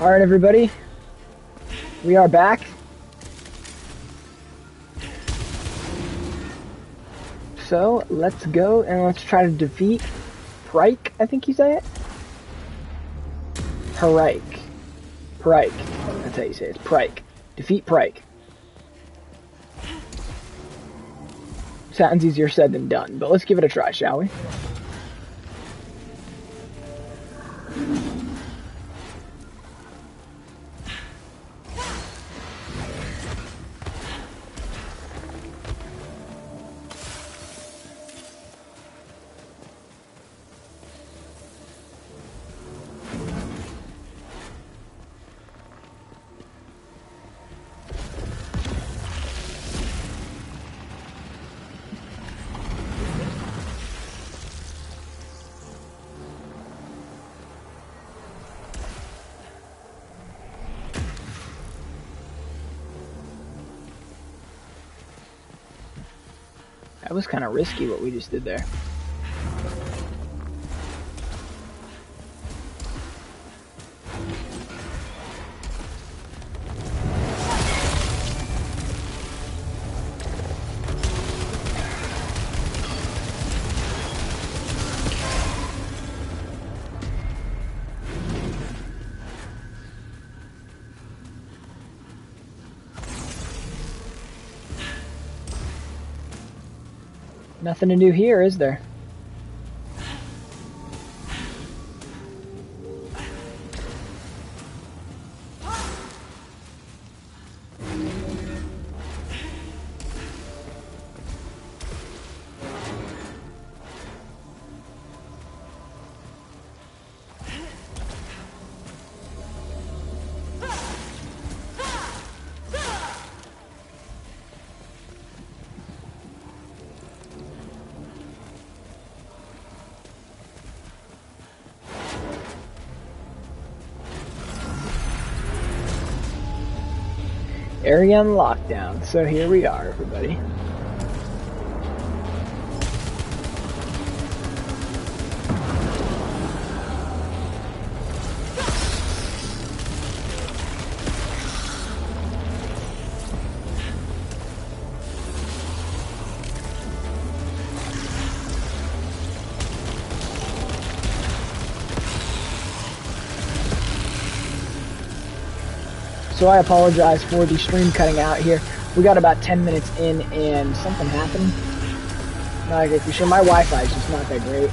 Alright everybody, we are back. So, let's go and let's try to defeat Prike, I think you say it? Prike. That's how you say it. It's Prike. Defeat Prike. Sounds easier said than done, but let's give it a try, shall we? That was kind of risky what we just did there. Nothing to do here, is there? Area on lockdown, so here we are, everybody. So I apologize for the stream cutting out here. We got about 10 minutes in and something happened. Not exactly sure. My Wi-Fi is just not that great.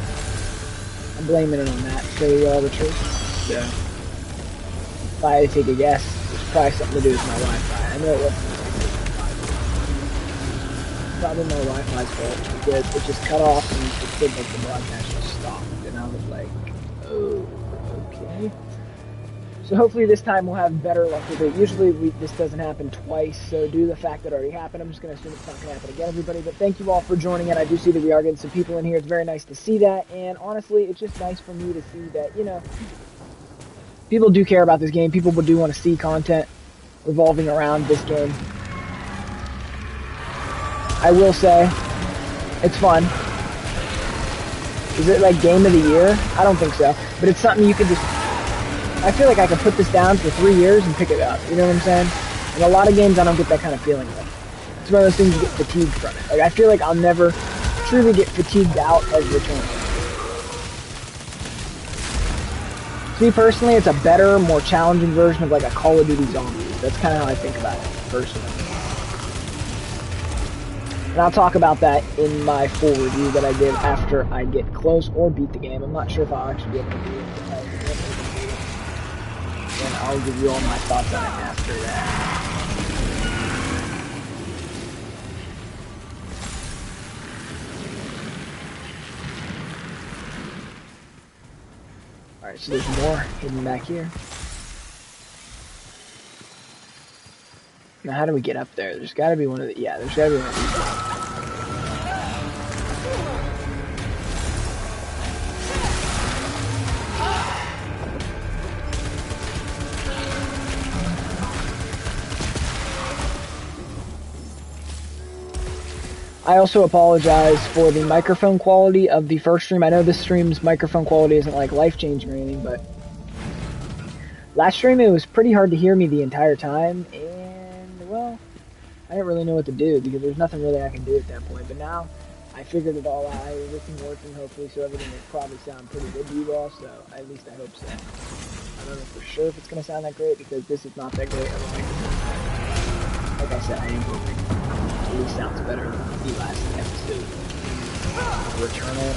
I'm blaming it on that, to tell you all the truth. So, if I had to take a guess, it's probably something to do with my Wi-Fi. I know it wasn't. Probably my Wi-Fi's fault because it just cut off and it said like the broadcast just stopped. And I was like, oh, okay. So hopefully this time we'll have better luck with it. Usually this doesn't happen twice, so due to the fact that it already happened, I'm just going to assume it's not going to happen again, everybody. But thank you all for joining in. I do see that we are getting some people in here. It's very nice to see that, and honestly, it's just nice for me to see that, you know, people do care about this game. People do want to see content revolving around this game. I will say, it's fun. Is it like Game of the Year? I don't think so, but it's something you can just... I feel like I could put this down for 3 years and pick it up, you know what I'm saying? And a lot of games I don't get that kind of feeling with. It's one of those things you get fatigued from it. Like, I feel like I'll never truly get fatigued out of Returnal. To me personally, it's a better, more challenging version of like a Call of Duty Zombies. That's kind of how I think about it, personally. And I'll talk about that in my full review that I did after I get close or beat the game. I'm not sure if I'll actually be able to do it. And I'll give you all my thoughts on it after that. Alright, so there's more hidden back here. Now how do we get up there? There's gotta be one of the... Yeah, there's gotta be one of these. I also apologize for the microphone quality of the first stream. I know this stream's microphone quality isn't like life-changing or anything, but Last stream, it was pretty hard to hear me the entire time, and, well, I didn't really know what to do, because there's nothing really I can do at that point. But now, I figured it all out. I have everything working, hopefully, so everything will probably sound pretty good to you all, so at least I hope so. I don't know for sure if it's going to sound that great, because this is not that great of a microphone. Like I said, I am hoping it at least sounds better than the last episode. Returnal.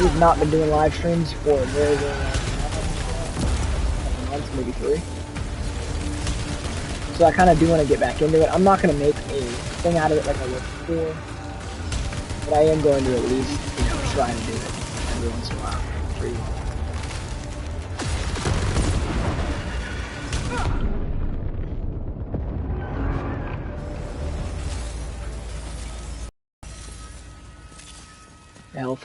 We've not been doing live streams for a very, very long time. Months, maybe 3. So I kind of do want to get back into it. I'm not going to make a thing out of it like I was before, but I am going to at least, try to do it every once in a while for you. Health.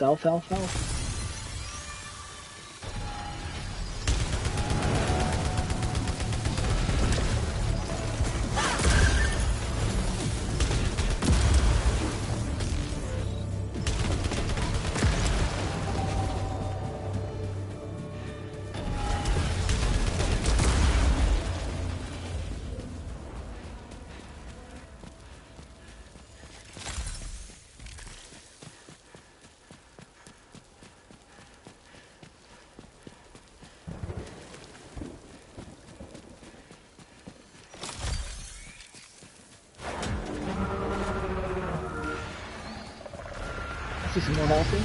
Some more healthy.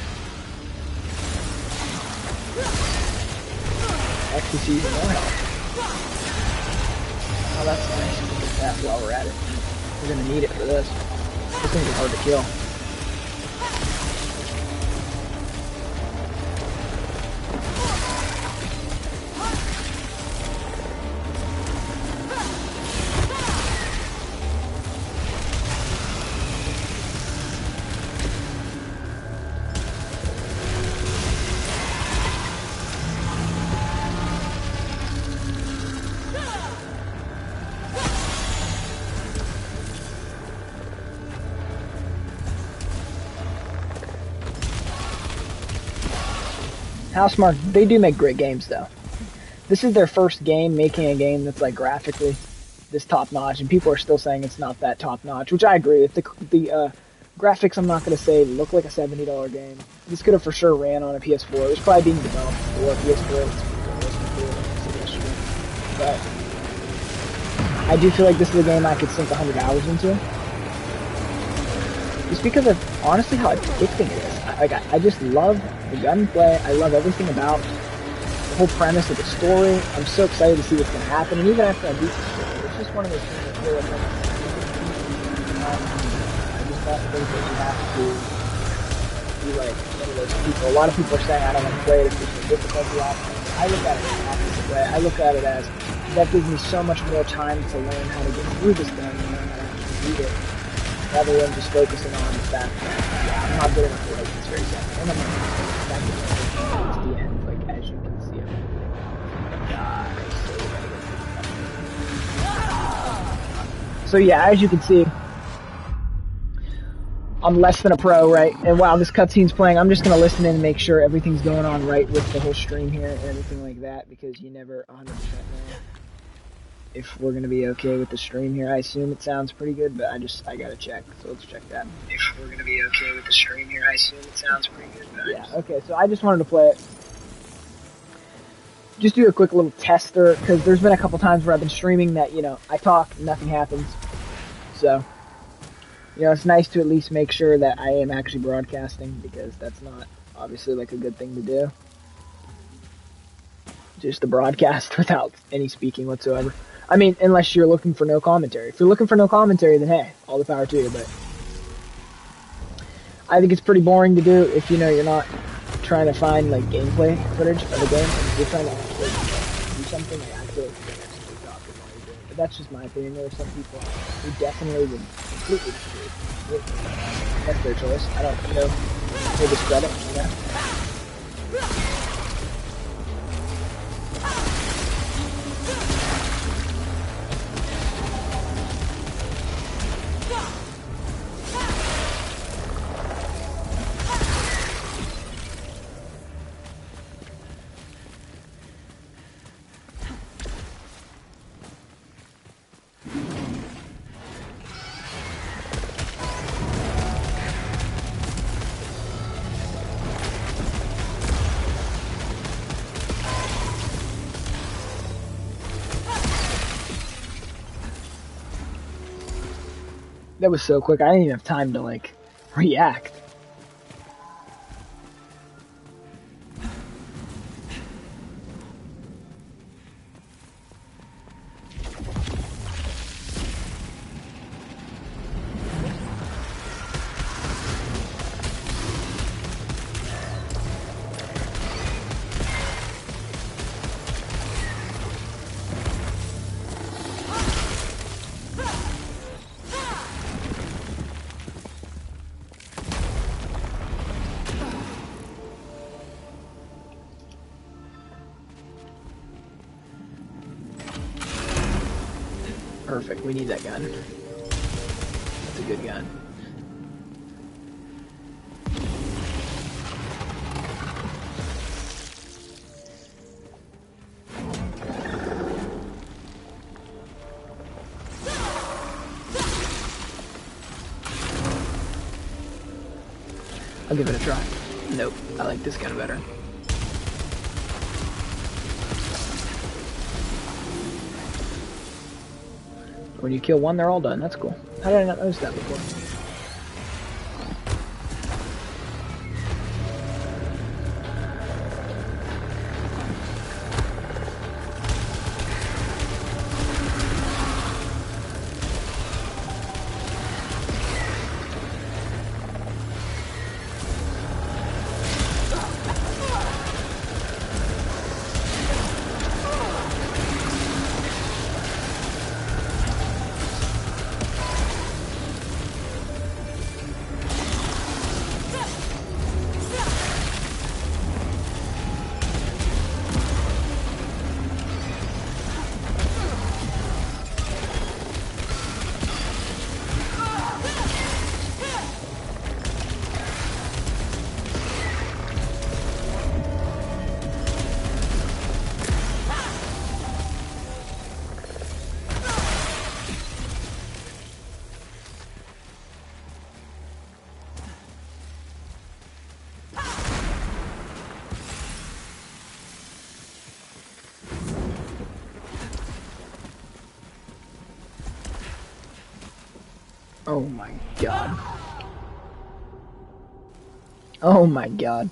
Actually, see even more health. Oh, that's nice. We'll get that while we're at it. We're gonna need it for this. This thing's hard to kill. Housemarque, they do make great games though. This is their first game making a game that's like graphically this top notch, and people are still saying it's not that top notch, which I agree with. The graphics, I'm not going to say look like a $70 game. This could have for sure ran on a PS4. It was probably being developed for PS4. But I do feel like this is a game I could sink 100 hours into. Just because of, honestly, how addicting it is. I just love the gunplay. I love everything about the whole premise of the story. I'm so excited to see what's going to happen. And even after I beat the story, it's just one of those things that feel like I just don't think that you have to be like one of those people. A lot of people are saying I don't want to play it if there's a difficulty option. I look at it in the opposite way. I look at it as that gives me so much more time to learn how to get through this thing and learn how to actually beat it, rather than just focusing on the fact that I'm not good enough to like this very second. And I'm not back to the end, like as you can see. So yeah, as you can see, I'm less than a pro, right? And while this cutscene's playing, I'm just going to listen in and make sure everything's going on right with the whole stream here and everything like that, because you never 100% know if we're going to be okay with the stream here. I assume it sounds pretty good, but I got to check, so let's check that. If we're going to be okay with the stream here, I assume it sounds pretty good, but yeah, okay, so I just wanted to play it. Just do a quick little tester, because there's been a couple times where I've been streaming that, you know, I talk, nothing happens, so... You know, it's nice to at least make sure that I am actually broadcasting, because that's not obviously like a good thing to do. Just to broadcast without any speaking whatsoever. I mean, unless you're looking for no commentary. If you're looking for no commentary, then hey, all the power to you, but I think it's pretty boring to do if, you know, you're not trying to find like gameplay footage of the game, and you're trying to actually do something. Like, I feel like you can actually talk while you're doing it. But that's just my opinion. There are some people who definitely would completely disagree. That's their choice. I don't, you know, no discredit, you know. That was so quick. I didn't even have time to like react. Perfect, we need that gun. That's a good gun. I'll give it a try. Nope, I like this gun better. When you kill one, they're all done. That's cool. How did I not notice that before? Oh my god. Oh my god.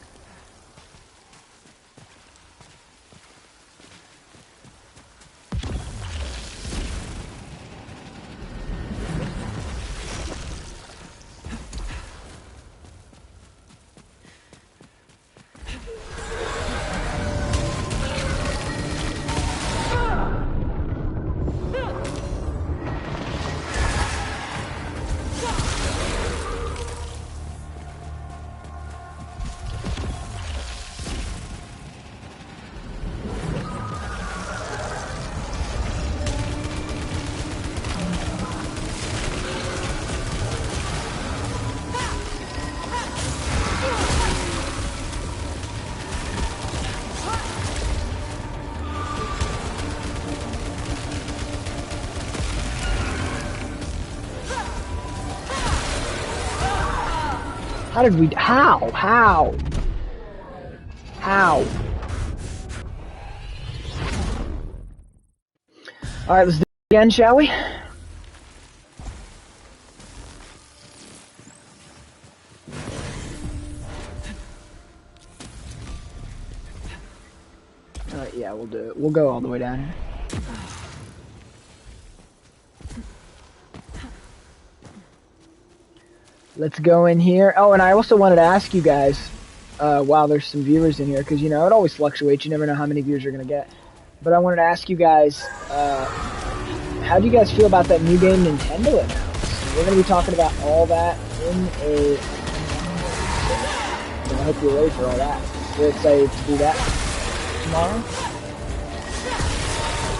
How did we, how? Alright, let's do it again, shall we? Alright, yeah, we'll do it. We'll go all the way down here. Let's go in here. Oh, and I also wanted to ask you guys, while there's some viewers in here, because, you know, it always fluctuates. You never know how many views you're going to get. But I wanted to ask you guys, how do you guys feel about that new game Nintendo announced? We're going to be talking about all that in a... So I hope you're ready for all that. We're excited to do that tomorrow.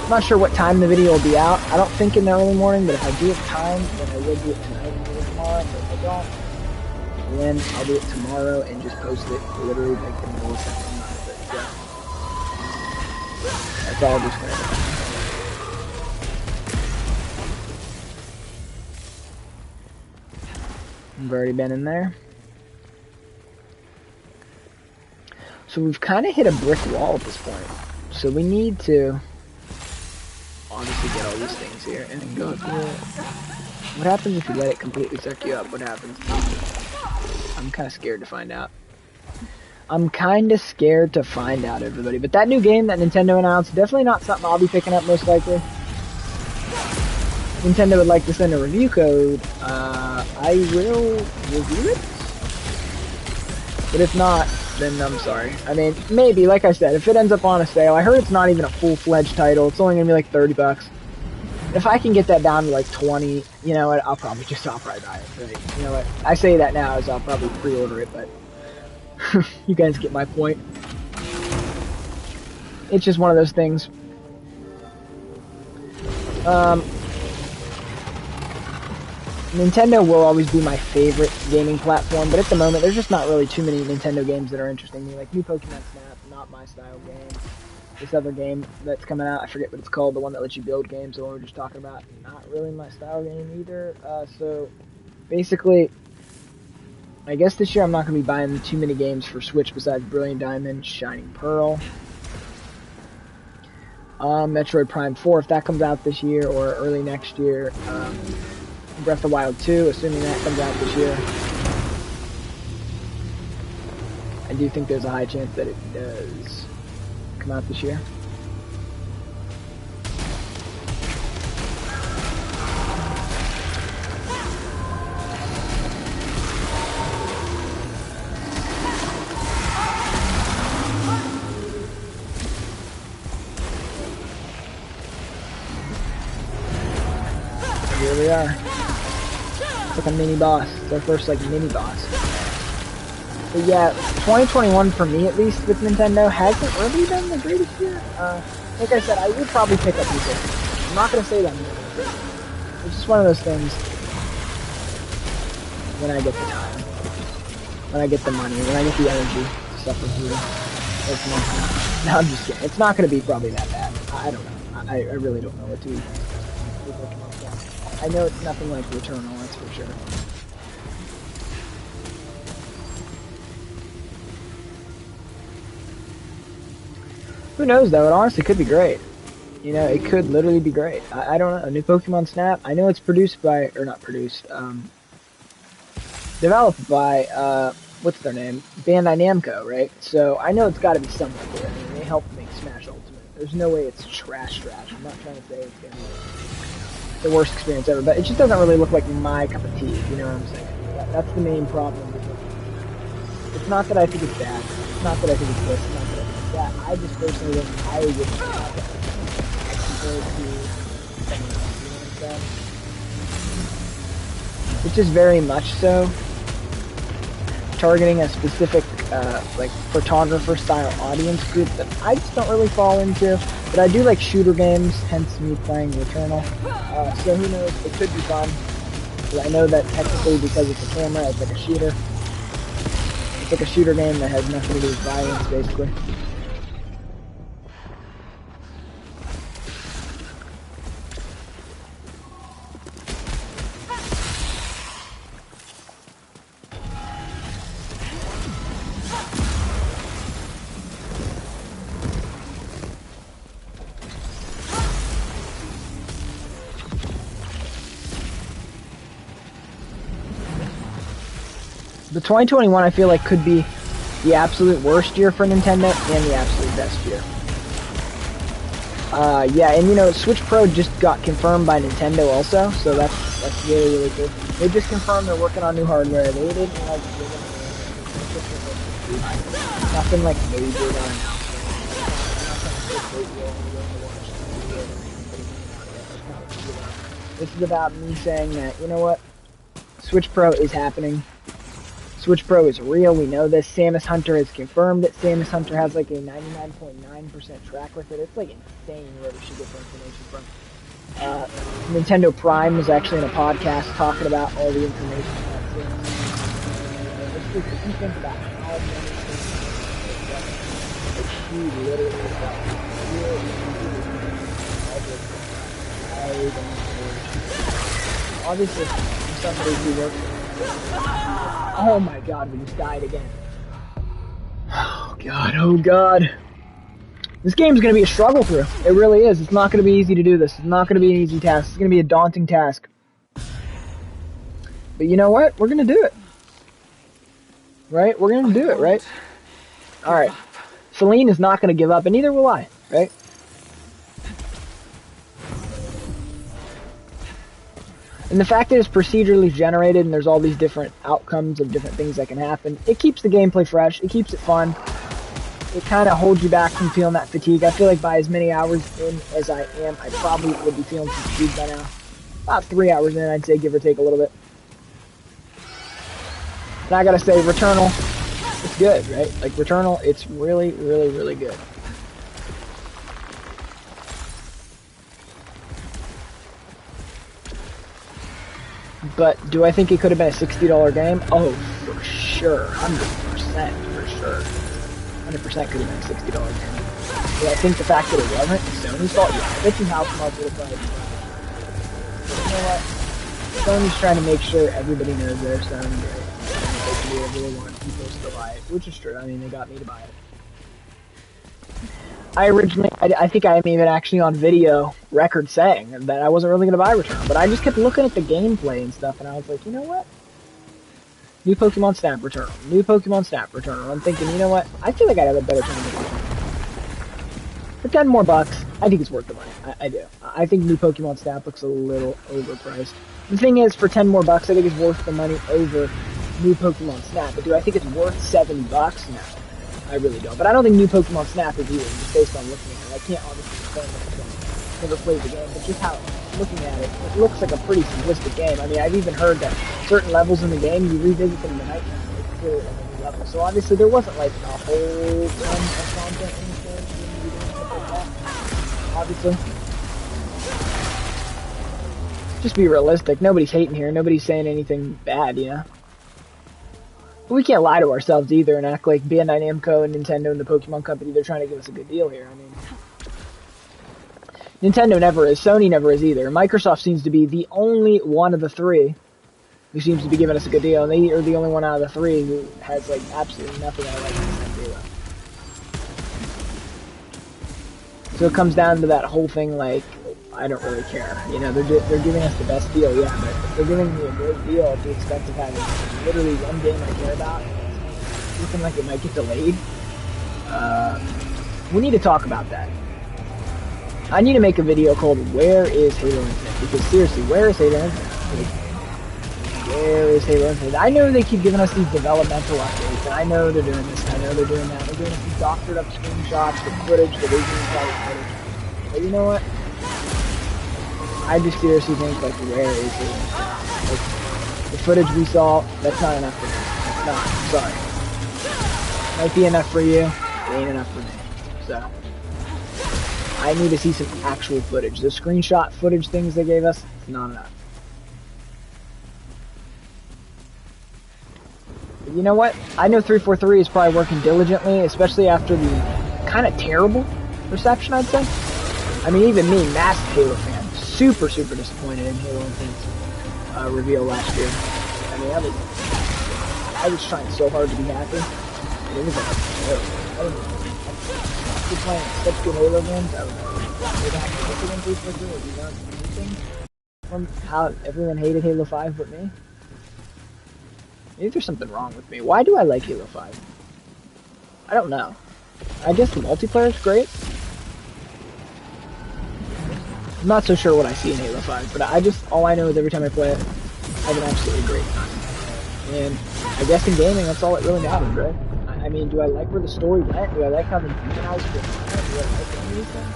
I'm not sure what time the video will be out. I don't think in the early morning, but if I do have time, then I will do it tonight or tomorrow. But if I don't, then I'll do it tomorrow and just post it literally like in the millisecond of it. So that's all just gonna do. I've already been in there. So we've kind of hit a brick wall at this point. So we need to obviously get all these things here and go through it. What happens if you let it completely suck you up? What happens? I'm kind of scared to find out. I'm kind of scared to find out, everybody. But that new game that Nintendo announced, definitely not something I'll be picking up most likely. Nintendo would like to send a review code. I will review it. But if not, then I'm sorry. I mean, maybe, like I said, if it ends up on a sale, I heard it's not even a full-fledged title. It's only going to be like $30. If I can get that down to like 20, you know what, I'll probably buy it, right? You know what, I say that now as I'll probably pre-order it, but you guys get my point. It's just one of those things. Nintendo will always be my favorite gaming platform, but at the moment, there's just not really too many Nintendo games that are interesting to me. Like new Pokemon Snap, not my style game. This other game that's coming out, I forget what it's called, the one that lets you build games, the one we were just talking about, not really my style game either. So, basically, I guess this year I'm not going to be buying too many games for Switch besides Brilliant Diamond, Shining Pearl, Metroid Prime 4 if that comes out this year, or early next year, Breath of the Wild 2, assuming that comes out this year. I do think there's a high chance that it does come out this year. Here we are. It's like a mini boss. It's our first like mini boss. But yeah, 2021 for me at least with Nintendo hasn't really been the greatest year. Like I said, I would probably pick up these games. I'm not gonna say that I'm gonna pick it. It's just one of those things. When I get the time, when I get the money, when I get the energy to suffer through. No, I'm just kidding. It's not gonna be probably that bad. I don't know. I really don't know what to. I know it's nothing like Returnal, that's for sure. Who knows though, it honestly could be great. You know, it could literally be great. I don't know, a new Pokemon Snap, I know it's produced by, or not produced, developed by, what's their name? Bandai Namco, right? So I know it's gotta be somewhat good. I mean, they helped make Smash Ultimate. There's no way it's trash. I'm not trying to say it's gonna be the worst experience ever, but it just doesn't really look like my cup of tea, you know what I'm saying? That's the main problem. It's not that I think it's bad. It's not that I think it's this. It's not that I think it's that. I just personally think I would compared to something else, you know what I'm saying? It's just very much so targeting a specific, like, photographer style audience group that I just don't really fall into. But I do like shooter games, hence me playing Returnal. So who knows, it could be fun. I know that technically because it's a camera, it's like a shooter. It's like a shooter game that has nothing to do with violence, basically. The 2021 I feel like could be the absolute worst year for Nintendo and the absolute best year. Yeah, and you know, Switch Pro just got confirmed by Nintendo also, so that's really, really good. They just confirmed they're working on new hardware. They didn't like nothing like major announcement. This is about me saying that, you know what? Switch Pro is happening. Switch Pro is real, we know this. Samus Hunter has confirmed it. Samus Hunter has like a 99.9% track record. It's like insane where she gets information from. Nintendo Prime was actually in a podcast talking about all the information about Samus. If you think about how many things she literally obviously, somebody who works. Oh my god, we just died again. Oh god. This game's gonna be a struggle through. It really is. It's not gonna be easy to do this. It's not gonna be an easy task. It's gonna be a daunting task. But you know what? We're gonna do it. Right? We're gonna do it, right? Alright. Celine is not gonna give up, and neither will I, right? And the fact that it's procedurally generated and there's all these different outcomes of different things that can happen, it keeps the gameplay fresh, it keeps it fun. It kind of holds you back from feeling that fatigue. I feel like by as many hours in as I am, I probably would be feeling fatigued by now. About 3 hours in, I'd say, give or take a little bit. And I gotta say, Returnal, it's good, right? Like, Returnal, it's really, really, really good. But do I think it could have been a $60 game? Oh, for sure. 100% for sure. 100% could have been a $60 game. But I think the fact that it wasn't is Sony's fault. Yeah, I bet you how much would have played. You know what? Sony's trying to make sure everybody knows they're Sony, right? And they can do whatever they want. People still buy it, which is true. I mean, they got me to buy it. I think I'm even actually on video record saying that I wasn't really going to buy Returnal, but I just kept looking at the gameplay and stuff, and I was like, you know what? New Pokemon Snap Returnal. New Pokemon Snap Returnal. I'm thinking, you know what? I feel like I'd have a better time with Returnal. For 10 more bucks, I think it's worth the money. I do. I think New Pokemon Snap looks a little overpriced. The thing is, for 10 more bucks, I think it's worth the money over New Pokemon Snap. But do I think it's worth $70? No. I really don't. But I don't think New Pokemon Snap is either, just based on looking at it. I can't obviously explain it. Never played the game, but just how, looking at it, it looks like a pretty simplistic game. I mean, I've even heard that certain levels in the game, you revisit them in the night time, it's clearly like a new level. So obviously there wasn't like a whole ton of content in the game, like that. Obviously. Just be realistic. Nobody's hating here. Nobody's saying anything bad, you know? But we can't lie to ourselves either and act like Bandai Namco and Nintendo and the Pokemon Company, they're trying to give us a good deal here. I mean, Nintendo never is. Sony never is either. Microsoft seems to be the only one of the three who seems to be giving us a good deal, and they are the only one out of the three who has, like, absolutely nothing I like to say. So it comes down to that whole thing, like, I don't really care. You know, they're giving us the best deal, yeah, but if they're giving me a great deal at the expense of having literally one game I care about, it's looking like it might get delayed. We need to talk about that. I need to make a video called Where is Halo Infinite? Because seriously, where is Halo Infinite? Like, where is Halo Infinite? I know they keep giving us these developmental updates, and I know they're doing this, and I know they're doing that. They're doing these doctored up screenshots with footage that isn't inside footage. But you know what? I just seriously think, like, where is it? Like, the footage we saw, that's not enough for me. That's not. I'm sorry. Might be enough for you. It ain't enough for me. So, I need to see some actual footage. The screenshot footage things they gave us, it's not enough. But you know what? I know 343 is probably working diligently, especially after the kind of terrible reception, I'd say. I mean, even me, massive Halo fan. Super disappointed in Halo Infinite's reveal last year. I mean, I was trying so hard to be happy. And it was like, I don't know. After playing such good Halo games, I was like, would I have to look at them quickly or do not anything from how everyone hated Halo 5 but me? Maybe there's something wrong with me. Why do I like Halo 5? I don't know. I guess the multiplayer is great. I'm not so sure what I see in Halo 5, but all I know is every time I play it, I have an absolutely great time. And I guess in gaming, that's all that really matters, right? I mean, do I like where the story went? Do I like how they humanized it? Do I like any of these things?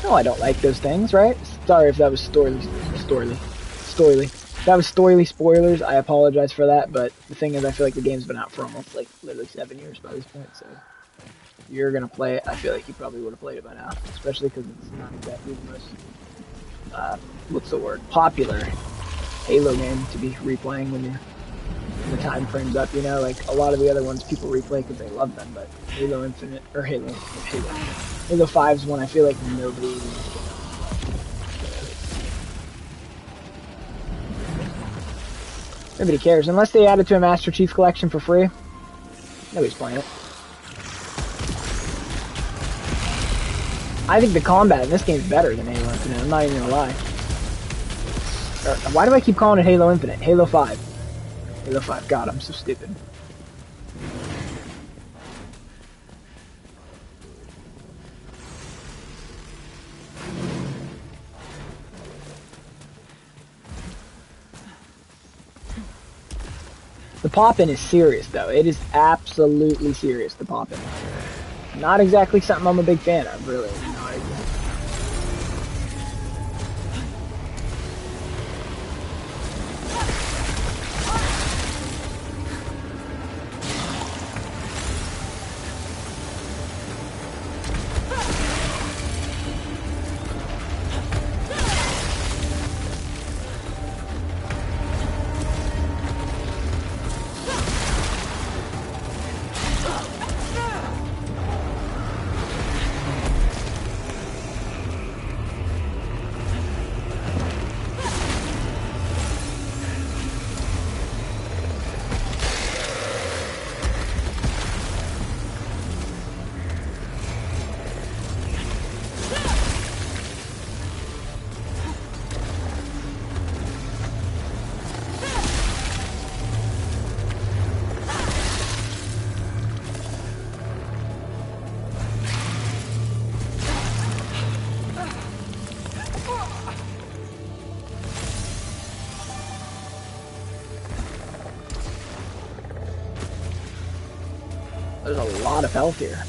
No, I don't like those things, right? Sorry if that was storyly. If that was storyly spoilers, I apologize for that, but the thing is, I feel like the game's been out for almost, like, literally 7 years by this point, so you're gonna play it, I feel like you probably would have played it by now. Especially because it's not exactly the most, what's the word, popular Halo game to be replaying when the time frame's up, you know? Like, a lot of the other ones people replay because they love them, but Halo Infinite, or Halo 5's one I feel like nobody even Nobody cares. Unless they add it to a Master Chief Collection for free, nobody's playing it. I think the combat in this game is better than Halo Infinite, I'm not even gonna lie. Why do I keep calling it Halo Infinite? Halo 5. Halo 5. God, I'm so stupid. The pop-in is serious, though. It is absolutely serious, the pop-in. Not exactly something I'm a big fan of, really. Not exactly. There's a lot of health here.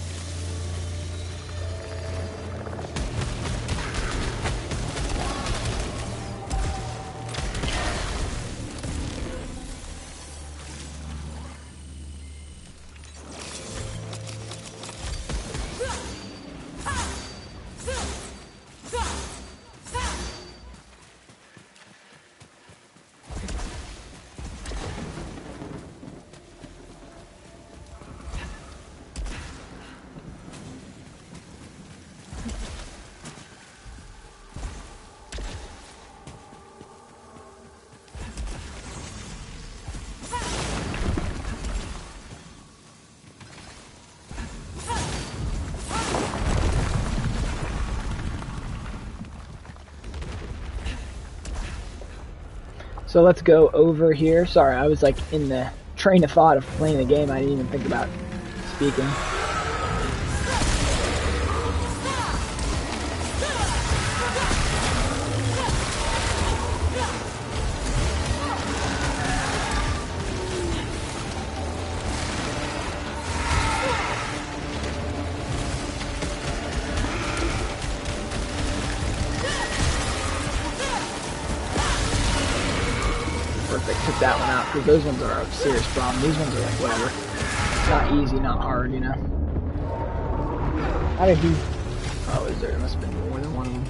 So let's go over here. Sorry, I was like in the train of thought of playing the game. I didn't even think about speaking. Took that one out because those ones are a serious problem. These ones are like whatever. Not easy, not hard, you know. How did he? Oh, is there? There must have been more than one of them.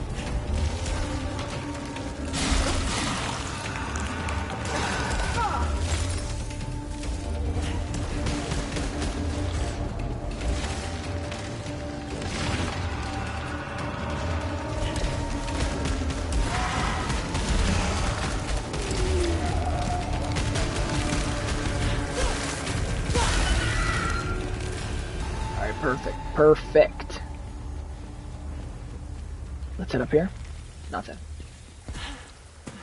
Perfect. Let's head up here. Nothing.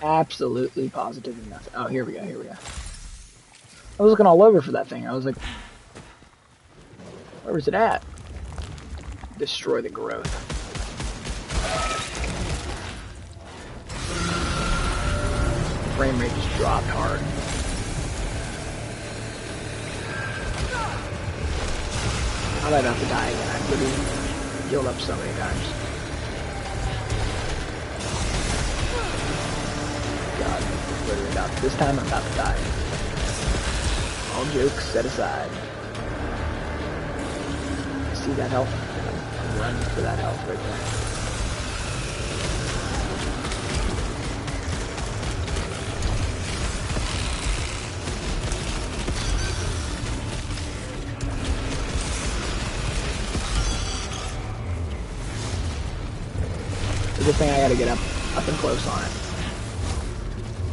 Absolutely, positively nothing. Oh, here we go, here we go. I was looking all over for that thing. I was like, where was it at? Destroy the growth. Frame rate just dropped hard. I'm about to die again. I've literally healed up so many times. God, literally about this time I'm about to die. All jokes set aside. See that health? I'm running for that health right there. Good thing I gotta get up and close on it.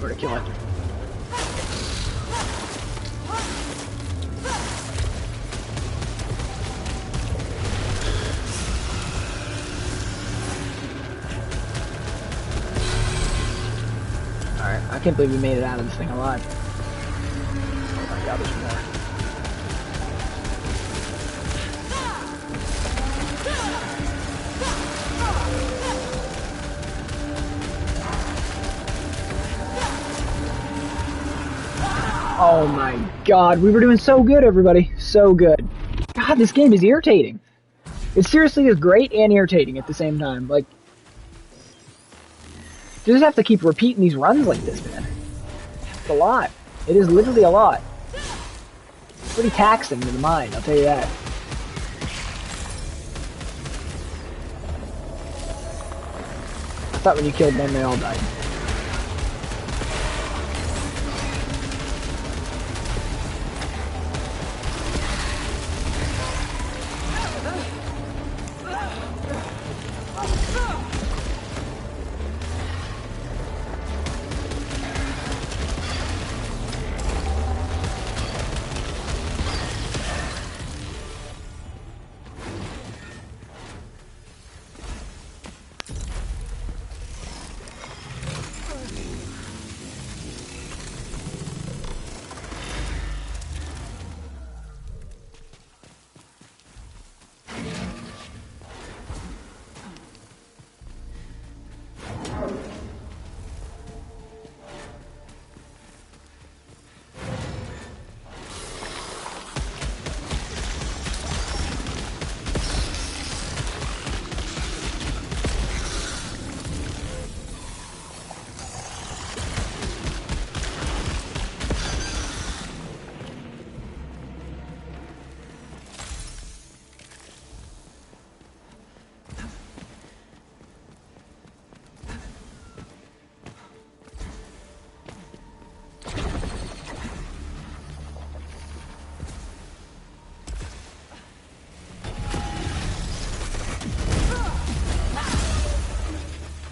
Or to kill it. Alright, can't believe we made it out of this thing alive. Oh my god, there's more. Oh my god, we were doing so good, everybody. So good. God, this game is irritating. It seriously is great and irritating at the same time. Like, you just have to keep repeating these runs like this, man. It's a lot. It is literally a lot. It's pretty taxing to the mind, I'll tell you that. I thought when you killed them, they all died.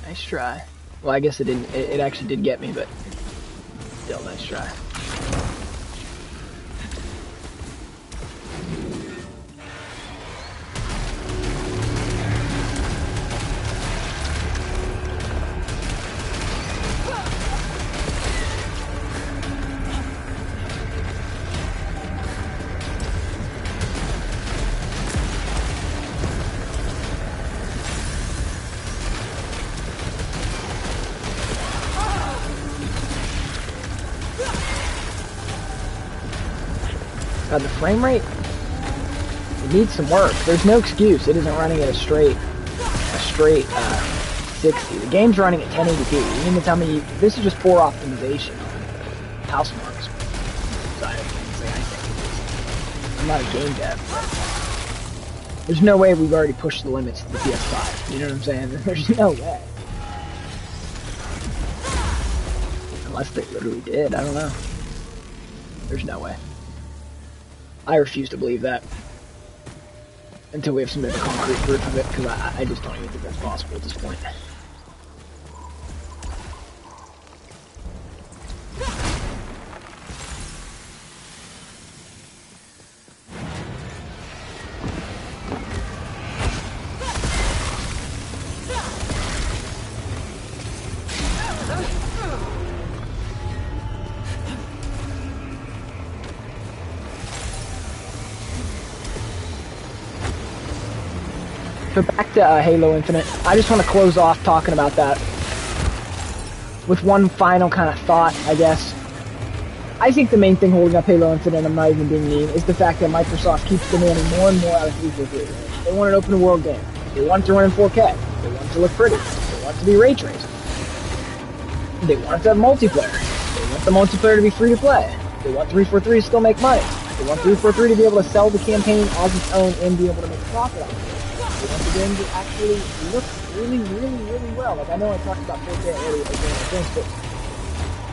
Nice try. Well, I guess it didn't. It actually did get me, but still, nice try. The frame rate, it needs some work. There's no excuse. It isn't running at a straight 60. The game's running at 1080p. You mean to tell me this is just poor optimization on Housemarque's side of things? Like, I think I'm not a game dev. There's no way we've already pushed the limits of the PS5. You know what I'm saying? There's no way. Unless they literally did. I don't know. There's no way. I refuse to believe that until we have some bit of concrete proof of it, because I just don't even think that's possible at this point. So back to Halo Infinite. I just want to close off talking about that with one final kind of thought, I guess. I think the main thing holding up Halo Infinite, I'm not even being mean, is the fact that Microsoft keeps demanding more and more out of 343. They want an open world game. They want it to run in 4K. They want it to look pretty. They want it to be ray traced. They want it to have multiplayer. They want the multiplayer to be free to play. They want 343 to still make money. They want 343 to be able to sell the campaign as its own and be able to make a profit on it. They want the game to actually look really, really, really well. Like, I know I talked about 4K earlier, but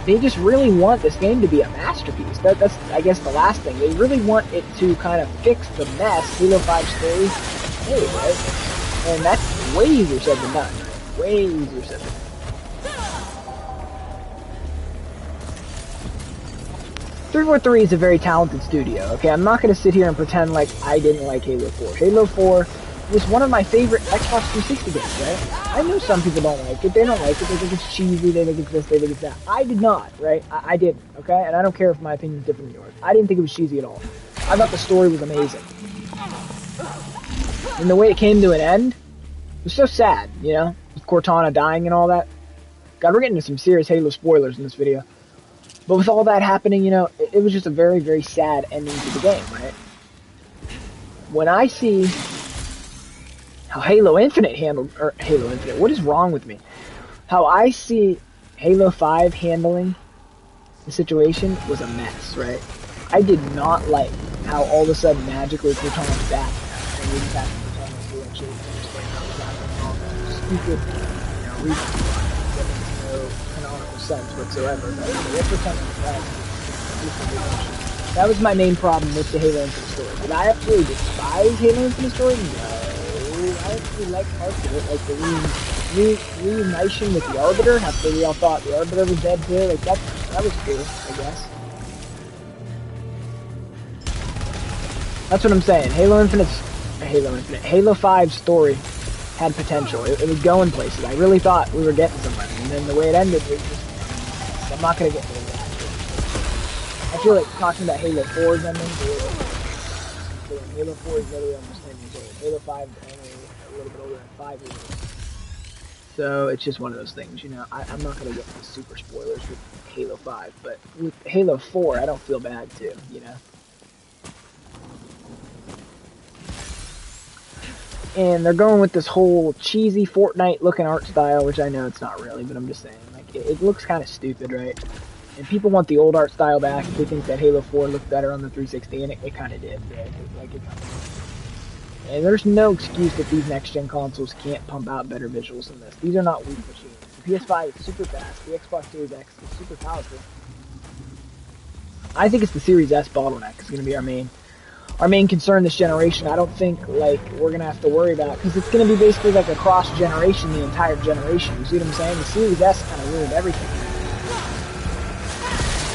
they just really want this game to be a masterpiece. That's, I guess, the last thing. They really want it to kind of fix the mess Halo 5's story made, right? And that's way easier said than done. Way easier said than done. 343 is a very talented studio, okay? I'm not going to sit here and pretend like I didn't like Halo 4. Halo 4 was one of my favorite Xbox 360 games, right? I know some people don't like it. They don't like it. They think it's cheesy. They think it's this. They think it's that. I did not, right? I didn't, okay? And I don't care if my opinion is different than yours. I didn't think it was cheesy at all. I thought the story was amazing. And the way it came to an end was so sad, you know? With Cortana dying and all that. God, we're getting into some serious Halo spoilers in this video. But with all that happening, you know, it was just a very, very sad ending to the game, right? When I see how Halo Infinite handled, or Halo Infinite, what is wrong with me? How I see Halo 5 handling the situation was a mess, right? I did not like how all of a sudden magically Cortana's back and we just have Cortana to actually understand how it's happening and all that stupid, you know, reason that makes no canonical sense whatsoever. But anyway, Cortana's back. That was my main problem with the Halo Infinite story. Did I actually despise Halo Infinite story? No. I actually liked parts of it, like the reunition with the Arbiter, after we all thought the Arbiter was dead too. Like that was cool, I guess. That's what I'm saying. Halo 5's story had potential. It was going places. I really thought we were getting somewhere, and then the way it ended was just, I'm not gonna get into that. I feel like talking about Halo 4's ending. Halo 4 is literally almost 10 years old. Halo 5 is only a little bit older than 5 years old. So it's just one of those things, you know. I'm not going to get into super spoilers with Halo 5, but with Halo 4, I don't feel bad too, you know. And they're going with this whole cheesy Fortnite looking art style, which I know it's not really, but I'm just saying, like, it looks kind of stupid, right? And people want the old art style back. They think that Halo 4 looked better on the 360, and it kind of did. Yeah, like it kind of did. And there's no excuse that these next-gen consoles can't pump out better visuals than this. These are not weak machines. The PS5 is super fast. The Xbox Series X is super powerful. I think it's the Series S bottleneck is going to be our main concern this generation. I don't think like we're going to have to worry about, because it's going to be basically like a cross-generation the entire generation. You see what I'm saying? The Series S kind of ruined everything.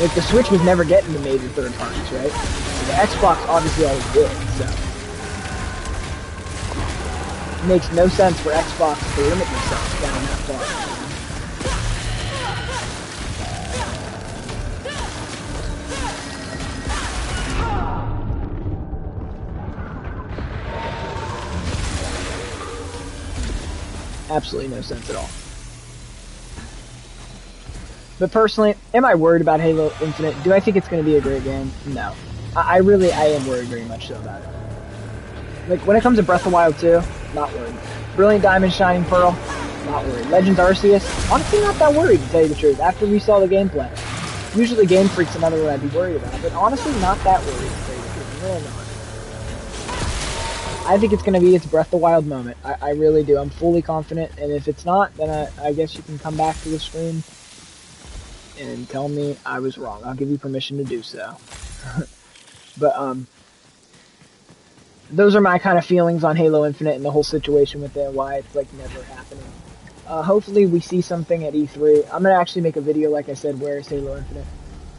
Like, the Switch was never getting the major third parties, right? The Xbox obviously always did, so. It makes no sense for Xbox to limit themselves down that far. Absolutely no sense at all. But personally, am I worried about Halo Infinite? Do I think it's going to be a great game? No. I am worried very much so about it. Like, when it comes to Breath of the Wild 2, not worried. Brilliant Diamond, Shining Pearl, not worried. Legends Arceus, honestly not that worried, to tell you the truth, after we saw the gameplay. Usually Game Freak's another one I'd be worried about, but honestly not that worried, to tell you the truth. I'm really not. I think it's going to be its Breath of the Wild moment. I really do. I'm fully confident, and if it's not, then I guess you can come back to the stream and tell me I was wrong. I'll give you permission to do so. But, those are my kind of feelings on Halo Infinite and the whole situation with it, why it's, like, never happening. Hopefully we see something at E3. I'm gonna actually make a video, like I said, where is Halo Infinite?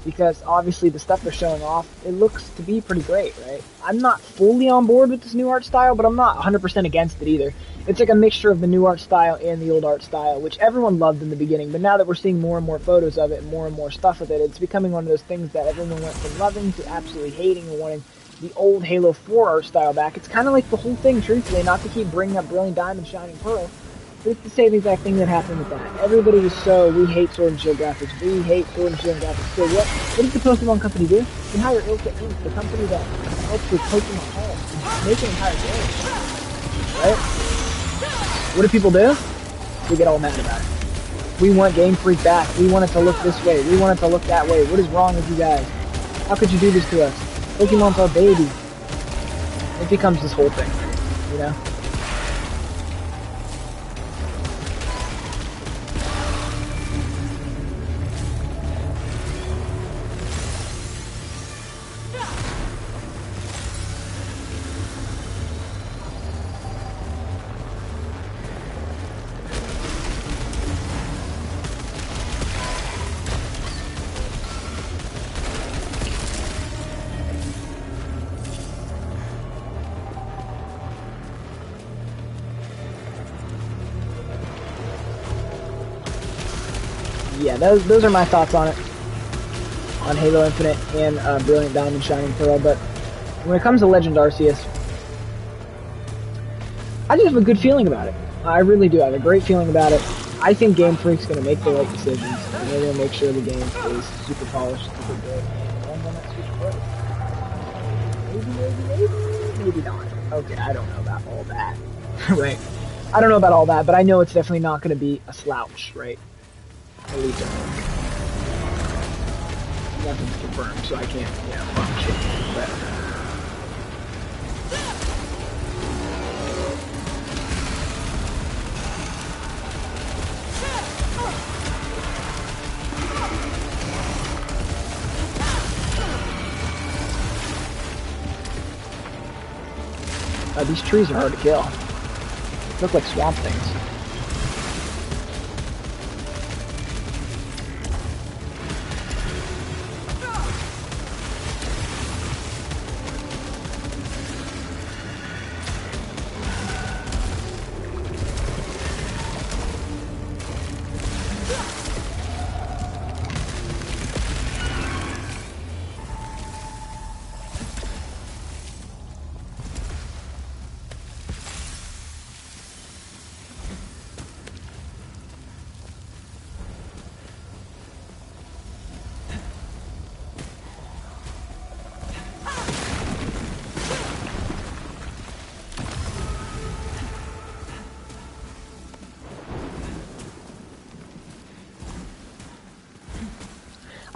Because, obviously, the stuff they're showing off, it looks to be pretty great, right? I'm not fully on board with this new art style, but I'm not 100% against it either. It's like a mixture of the new art style and the old art style, which everyone loved in the beginning, but now that we're seeing more and more photos of it and more stuff with it, it's becoming one of those things that everyone went from loving to absolutely hating and wanting the old Halo 4 art style back. It's kind of like the whole thing, truthfully, not to keep bringing up Brilliant Diamond, Shining Pearl, but it's the same exact thing that happened with that. Everybody was we hate Sword and Shield graphics, we hate Sword and Shield graphics. So what does the Pokemon company do? They hire Ilka Inc., the company that helps with Pokemon Home, and make an entire game, right? What do people do? They get all mad about it. We want Game Freak back. We want it to look this way. We want it to look that way. What is wrong with you guys? How could you do this to us? Pokemon's our baby. It becomes this whole thing, you know? yeah, those are my thoughts on it, on Halo Infinite and Brilliant Diamond Shining Pearl. But when it comes to Legend Arceus, I just have a good feeling about it. I really do. I have a great feeling about it. I think Game Freak's going to make the right decisions, and they're going to make sure the game is super polished, super good, and one that's super good. Maybe not. Okay, I don't know about all that. Right? I don't know about all that, but I know it's definitely not going to be a slouch, right? At least I think. Nothing's confirmed, so I can't, fuck shit. But these trees are hard to kill. They look like swamp things.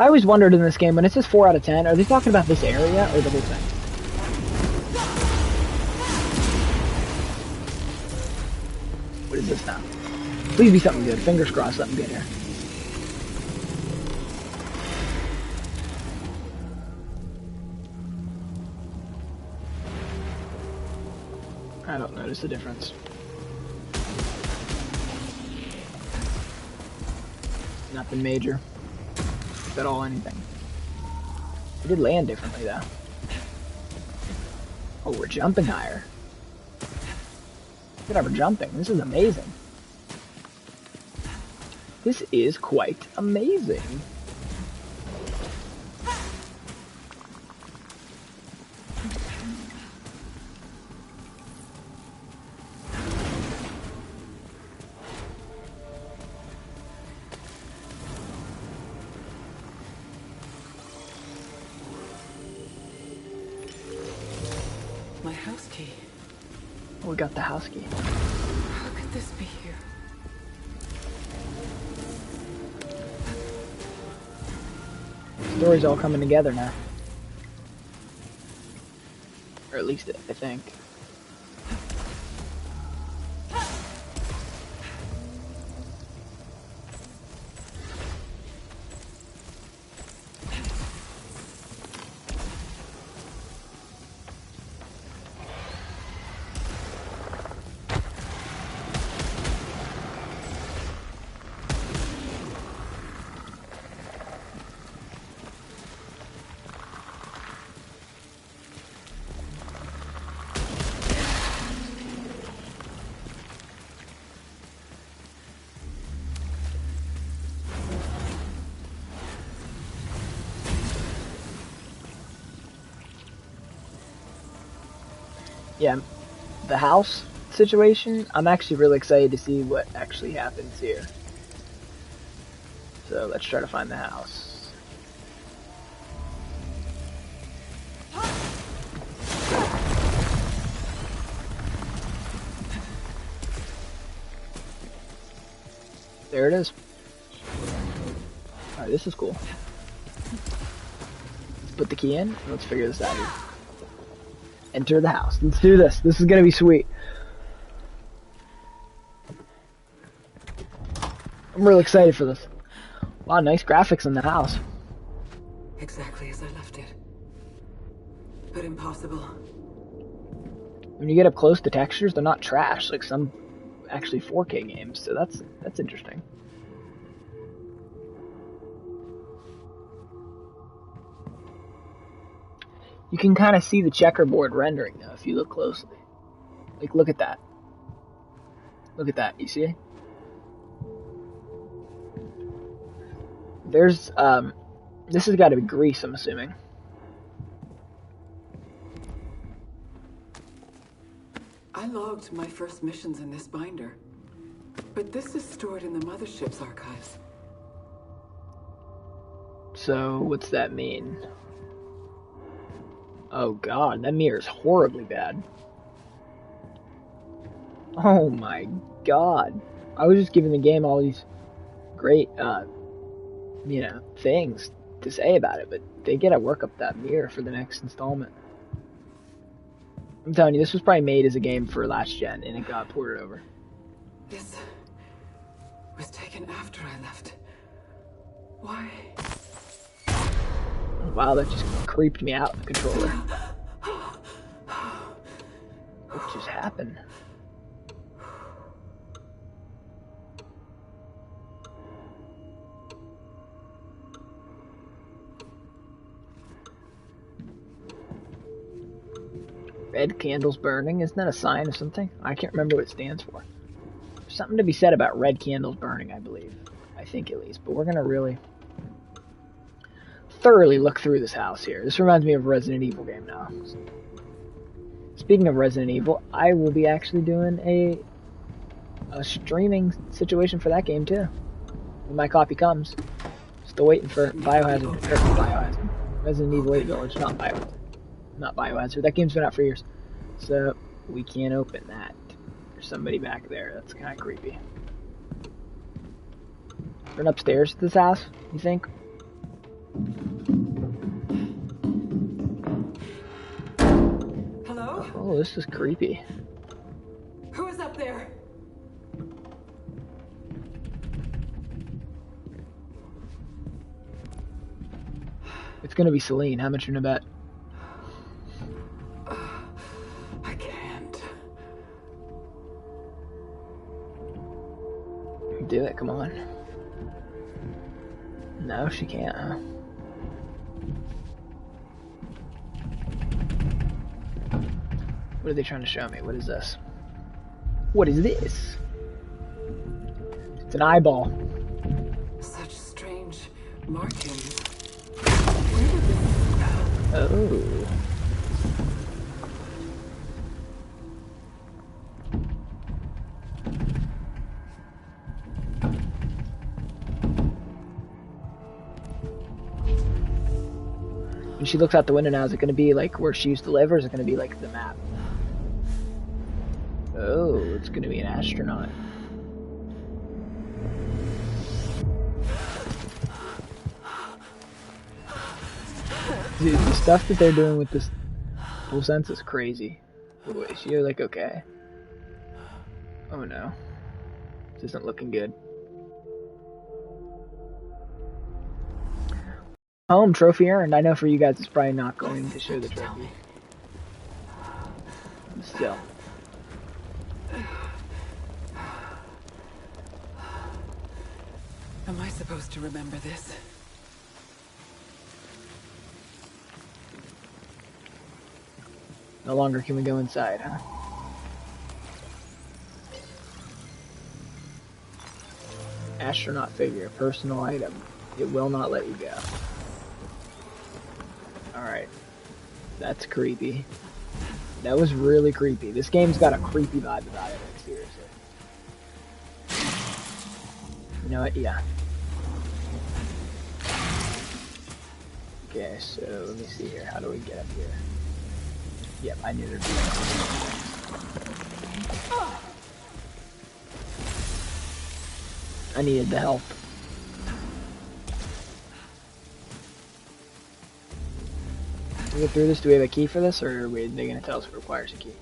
I always wondered in this game, when it says 4 out of 10, are they talking about this area or the whole thing? What is this now? Please be something good. Fingers crossed something good here. I don't notice the difference. Nothing major. At all, anything. We did land differently though. Oh, we're jumping higher. Look at our jumping. This is amazing. This is quite amazing. My house key. We got the house key. How could this be here? The story's all coming together now. Or at least I think. Yeah, the house situation, I'm actually really excited to see what actually happens here. So let's try to find the house. There it is. Alright, this is cool. Let's put the key in, and let's figure this out here. Enter the house. Let's do this. This is gonna be sweet. I'm really excited for this. Wow, nice graphics in the house. Exactly as I left it. But impossible. When you get up close, the textures, they're not trash, like some actually 4K games, so that's interesting. You can kind of see the checkerboard rendering though if you look closely. Like, look at that. Look at that, you see? There's, this has got to be Greece, I'm assuming. I logged my first missions in this binder, but this is stored in the mothership's archives. So, what's that mean? Oh god, that mirror's horribly bad. Oh my god. I was just giving the game all these great, you know, things to say about it, but they gotta work up that mirror for the next installment. I'm telling you, this was probably made as a game for last gen, and it got ported over. This was taken after I left. Why? Wow, that just creeped me out, the controller. What just happened? Red candles burning, isn't that a sign of something? I can't remember what it stands for. There's something to be said about red candles burning, I believe. I think at least, but we're gonna really thoroughly look through this house here. This reminds me of a Resident Evil game now. Speaking of Resident Evil, I will be actually doing a streaming situation for that game too. When my copy comes. Still waiting for Biohazard. Resident Evil 8 Village, not Biohazard. That game's been out for years. So, we can't open that. There's somebody back there. That's kind of creepy. Run upstairs to this house, you think? Hello? Oh, this is creepy. Who is up there? It's gonna be Celine. How much you gonna bet? I can't. Do it, come on. No, she can't, huh? What are they trying to show me? What is this? What is this? It's an eyeball. Such strange markings. Where did this... Oh. When she looks out the window now, is it going to be like where she used to live, or is it going to be like the map? Oh, it's going to be an astronaut. Dude, the stuff that they're doing with this full sense is crazy. Wait, is she like okay? Oh no. This isn't looking good. Home, trophy earned. I know for you guys it's probably not going to show the trophy. Still. Am I supposed to remember this? No longer can we go inside, huh? Astronaut figure, personal item. It will not let you go. Alright. That's creepy. That was really creepy. This game's got a creepy vibe about it, like, seriously. You know what? Yeah. Okay, so let me see here. How do we get up here? Yep, I knew there'd be I needed the help. We get through this. Do we have a key for this, or are they going to tell us it requires a key?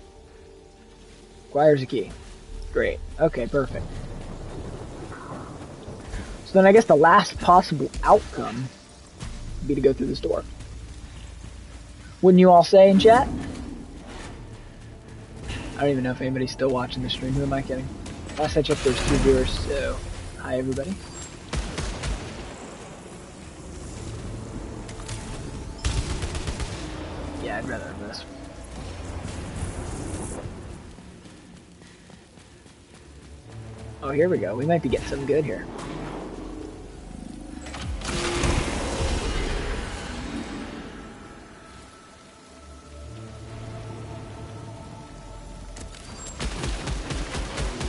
Requires a key. Great. Okay, perfect. So then I guess the last possible outcome would be to go through this door. Wouldn't you all say in chat? I don't even know if anybody's still watching the stream. Who am I kidding? Last I checked, there's 2 viewers, so hi everybody. Yeah, I'd rather have this. Oh, here we go. We might be getting something good here.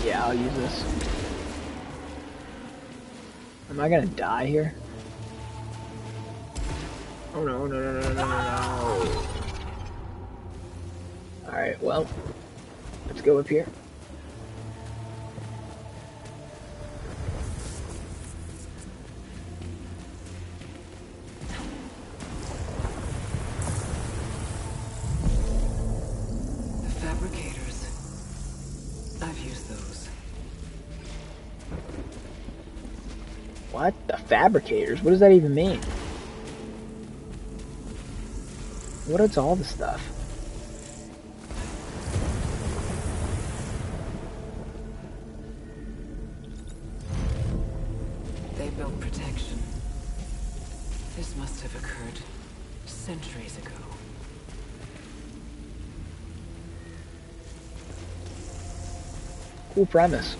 Yeah, I'll use this. Am I gonna die here? Oh no, no, no, no, no, no, no. Alright, well, let's go up here. The fabricators. I've used those. What? The fabricators? What does that even mean? What is all the stuff? They built protection. This must have occurred centuries ago. Cool premise.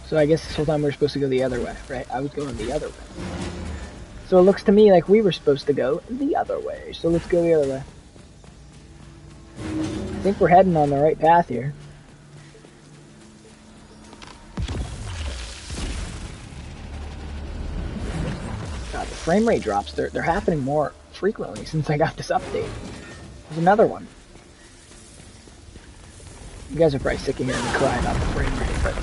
So I guess this whole time we're supposed to go the other way, right? I was going the other way. So it looks to me like we were supposed to go the other way. So let's go the other way. I think we're heading on the right path here. God, the frame rate drops, they're happening more frequently since I got this update. There's another one. You guys are probably sick of hearing me cry about the frame rate, but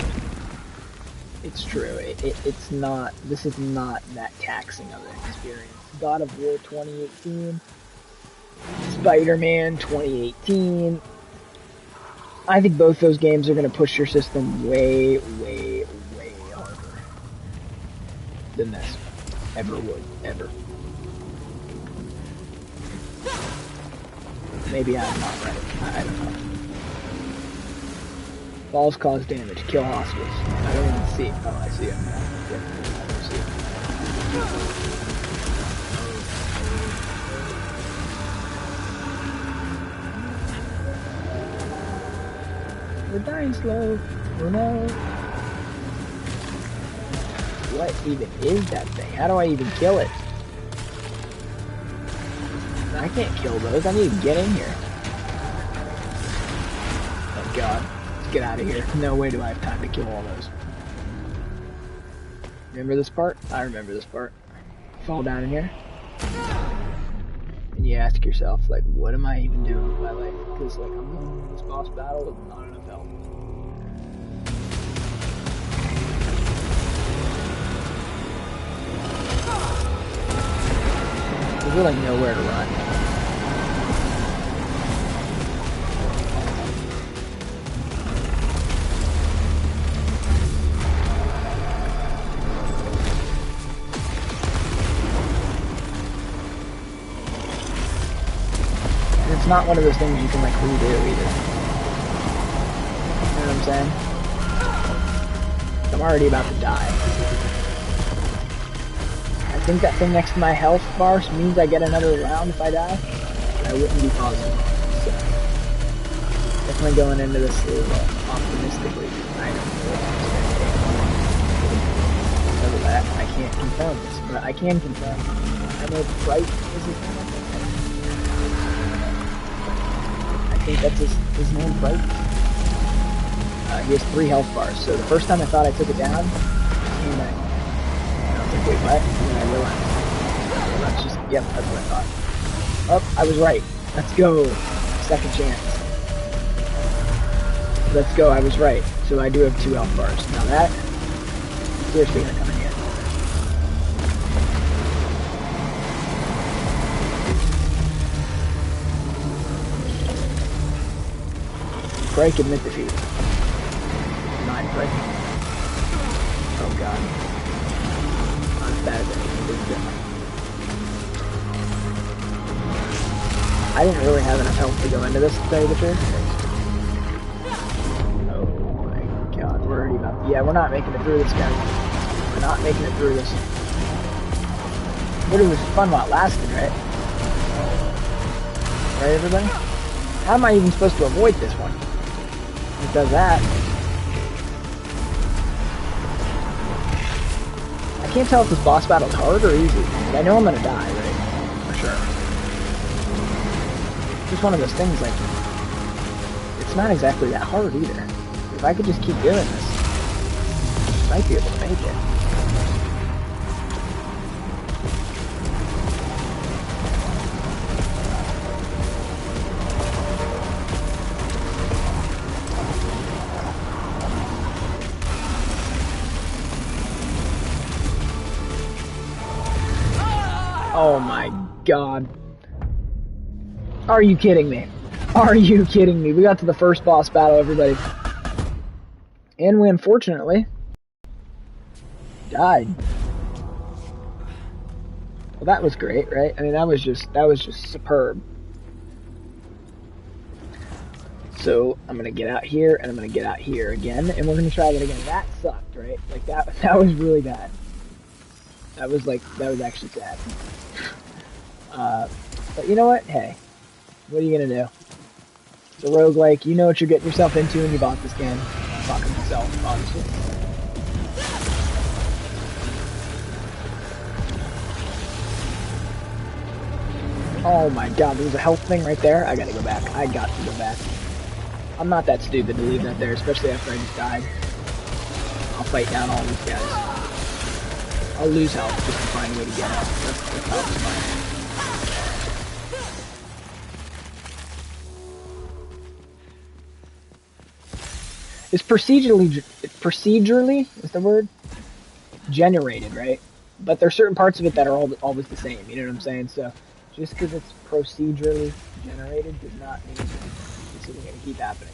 it's true. It's not, this is not that taxing of an experience. God of War 2018, Spider-Man 2018. I think both those games are going to push your system way, way, way harder than this ever would, ever. Maybe I'm not right. I don't know. Balls cause damage. Kill hostiles. I don't even see it. Oh, I see it. Yeah, I don't see it. We're dying slow. Oh no. What even is that thing? How do I even kill it? I can't kill those. I need to get in here. Oh god. Get out of here. No way do I have time to kill all those. Remember this part? I remember this part. Fall down in here. And you ask yourself, like, what am I even doing with my life? Because, like, I'm going into this boss battle with not enough health. There's really nowhere to run. It's not one of those things you can like redo either. You know what I'm saying? I'm already about to die. I think that thing next to my health bar means I get another round if I die. I wouldn't be positive. So, definitely going into this a little optimistically. I don't know what that I can't confirm this, but I can confirm. I know Bright is his name. I think that's his name, Bright. He has 3 health bars, so the first time I thought I took it down, he came back. And I was like, wait, what? And then I realized, that's just, yep, that's what I thought. Oh, I was right. Let's go. Second chance. Let's go, I was right. So I do have 2 health bars. Now that, seriously gonna come in here. Break, admit defeat. 9 break. Oh god. Not as bad as I think it is. I didn't really have enough health to go into this, to tell you the truth. Oh my god, we're already about... Yeah, we're not making it through this, guys. We're not making it through this. But it was fun while it lasted, right? Right, everybody? How am I even supposed to avoid this one? It does that. I can't tell if this boss battle's hard or easy. I know I'm gonna die, right? For sure. It's just one of those things, like, it's not exactly that hard either. If I could just keep doing this, I might be able to make it. Oh my god. Are you kidding me? Are you kidding me? We got to the first boss battle, everybody. And we unfortunately died. Well, that was great, right? I mean, that was just superb. So I'm gonna get out here and I'm gonna get out here again, and we're gonna try that again. That sucked, right? Like that was really bad. That was actually sad. But you know what? Hey, what are you gonna do? It's a roguelike. You know what you're getting yourself into when you bought this game. Fucking myself, obviously. Oh my god, there was a health thing right there. I gotta go back. I got to go back. I'm not that stupid to leave that there, especially after I just died. I'll fight down all these guys. I'll lose health just to find a way to get out. That's how it's fine. It's procedurally is the word, generated, right? But there's certain parts of it that are always the same, you know what I'm saying? So just because it's procedurally generated does not mean it's going to keep happening.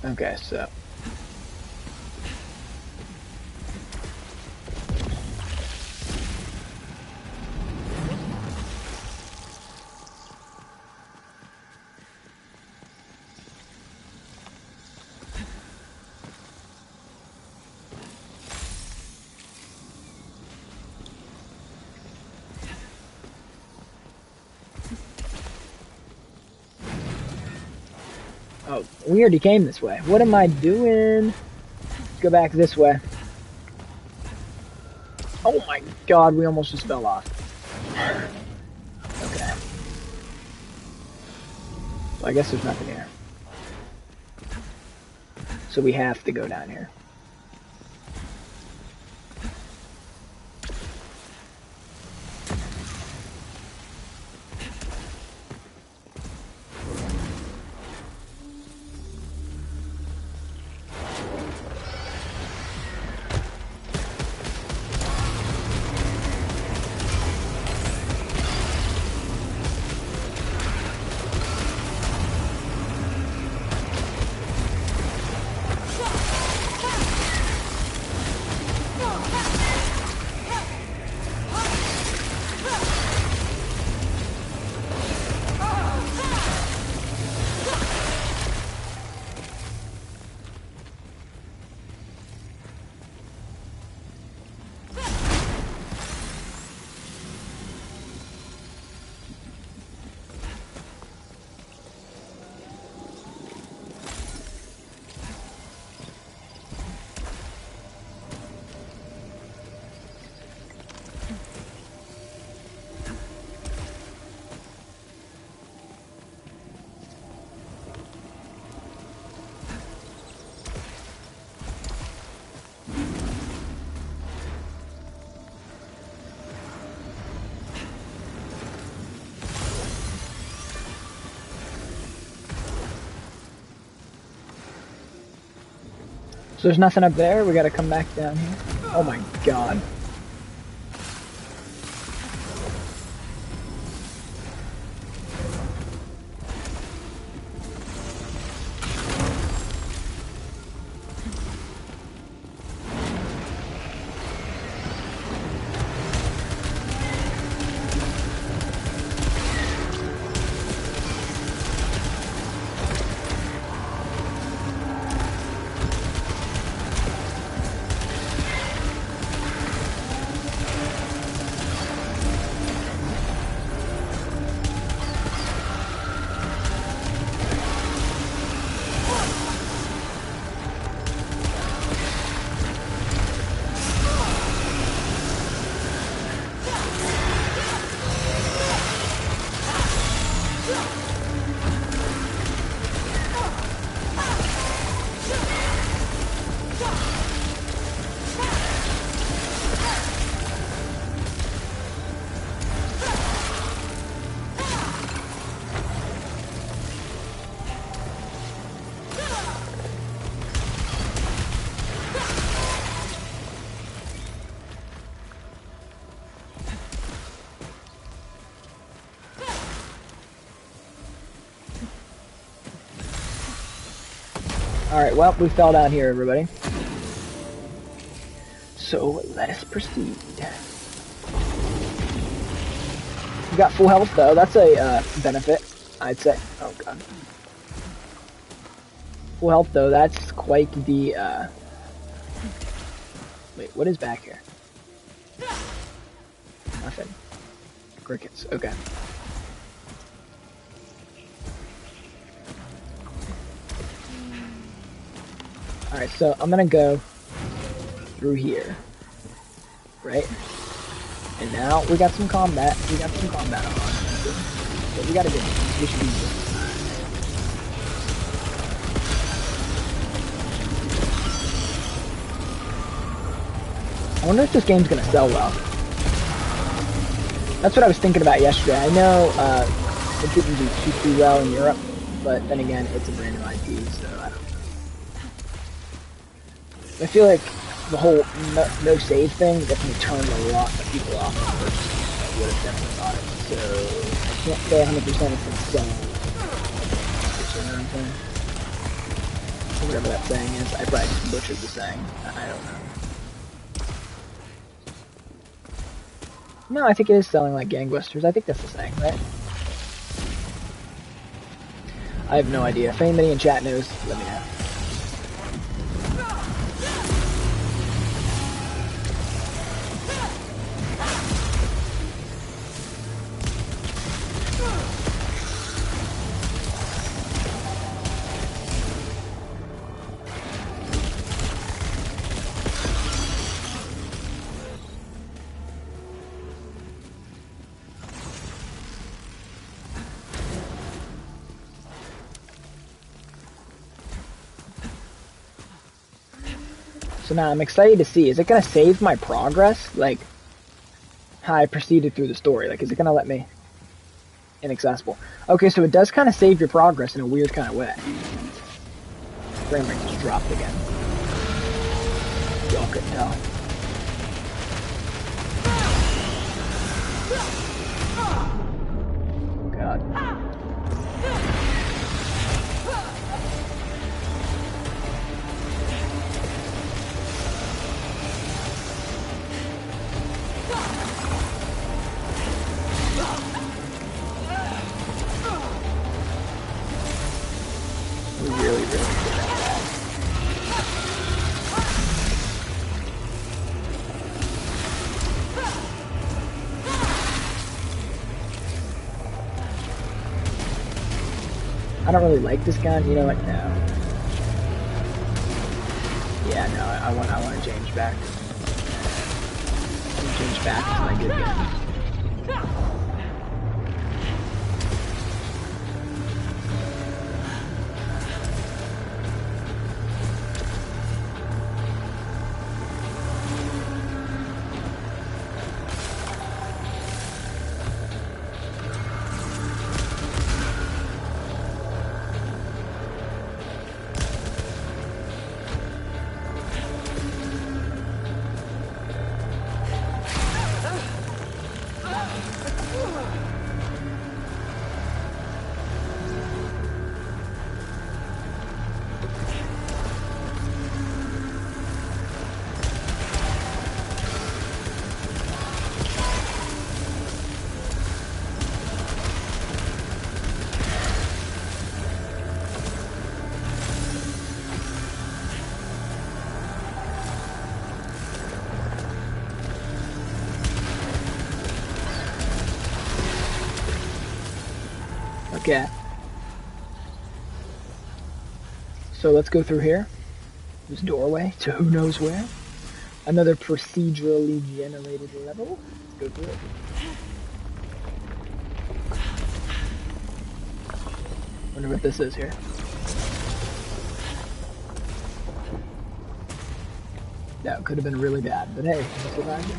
Okay, so oh, we already came this way. What am I doing? Let's go back this way. Oh my god, we almost just fell off. Okay. Well, I guess there's nothing here. So we have to go down here. So there's nothing up there. We gotta come back down here. Oh my god. Alright, well, we fell down here, everybody. So, let us proceed. We got full health, though. That's a benefit, I'd say. Oh, God. Full health, though. That's quite the... Wait, what is back here? Nothing. Crickets. Okay. Alright, so I'm gonna go through here. Right? And now we got some combat. We got some combat on. So we gotta get this. We should be good. I wonder if this game's gonna sell well. That's what I was thinking about yesterday. I know it didn't do too well in Europe, but then again, it's a brand new IP, so I don't know. I feel like the whole no save thing definitely turned a lot of people off at first. I would have definitely thought it. So I can't say 100% if it's selling. You know what I'm saying? Or whatever that saying is. I probably just butchered the saying. I don't know. No, I think it is selling like gangbusters. I think that's the saying, right? I have no idea. If anybody in chat knows, let me know. So now I'm excited to see, is it going to save my progress? Like, how I proceeded through the story? Like, is it going to let me inaccessible? Okay, so it does kind of save your progress in a weird kind of way. Frame rate just dropped again. Y'all couldn't tell. God. Really good at that. I don't really like this gun. You know what? No. Yeah, no. I want to change back. I want to change back to my good gun. Okay. So let's go through here. This doorway to who knows where. Another procedurally generated level. Let's go through it. Wonder what this is here. That could have been really bad, but hey, we survived it.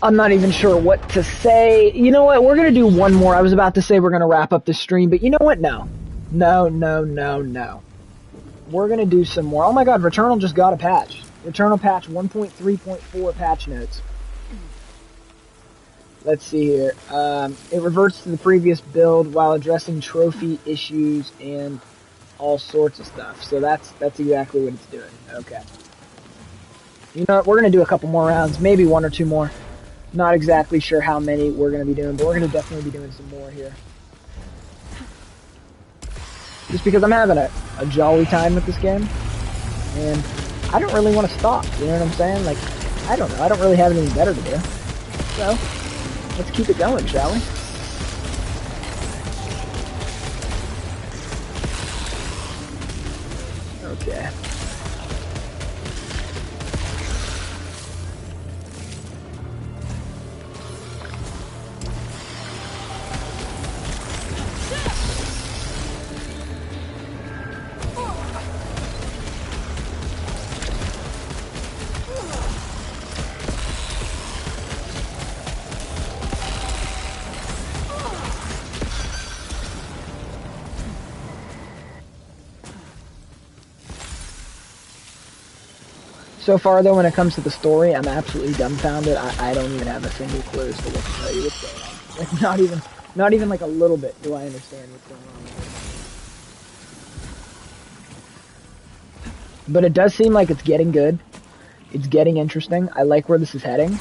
I'm not even sure what to say. You know what? We're going to do one more. I was about to say we're going to wrap up the stream, but you know what? No. No, no, no, no. We're going to do some more. Oh my god, Returnal just got a patch. Returnal patch 1.3.4 patch notes. Let's see here. It reverts to the previous build while addressing trophy issues and all sorts of stuff. So that's exactly what it's doing. Okay. You know what? We're going to do a couple more rounds. Maybe one or two more. Not exactly sure how many we're going to be doing, but we're going to definitely be doing some more here. Just because I'm having a jolly time with this game. And I don't really want to stop. You know what I'm saying? Like, I don't know. I don't really have anything better to do. So, let's keep it going, shall we? Okay. So far, though, when it comes to the story, I'm absolutely dumbfounded. I don't even have a single clue as to what to tell you what's going on. Like, not even like a little bit do I understand what's going on with it. But it does seem like it's getting good. It's getting interesting. I like where this is heading.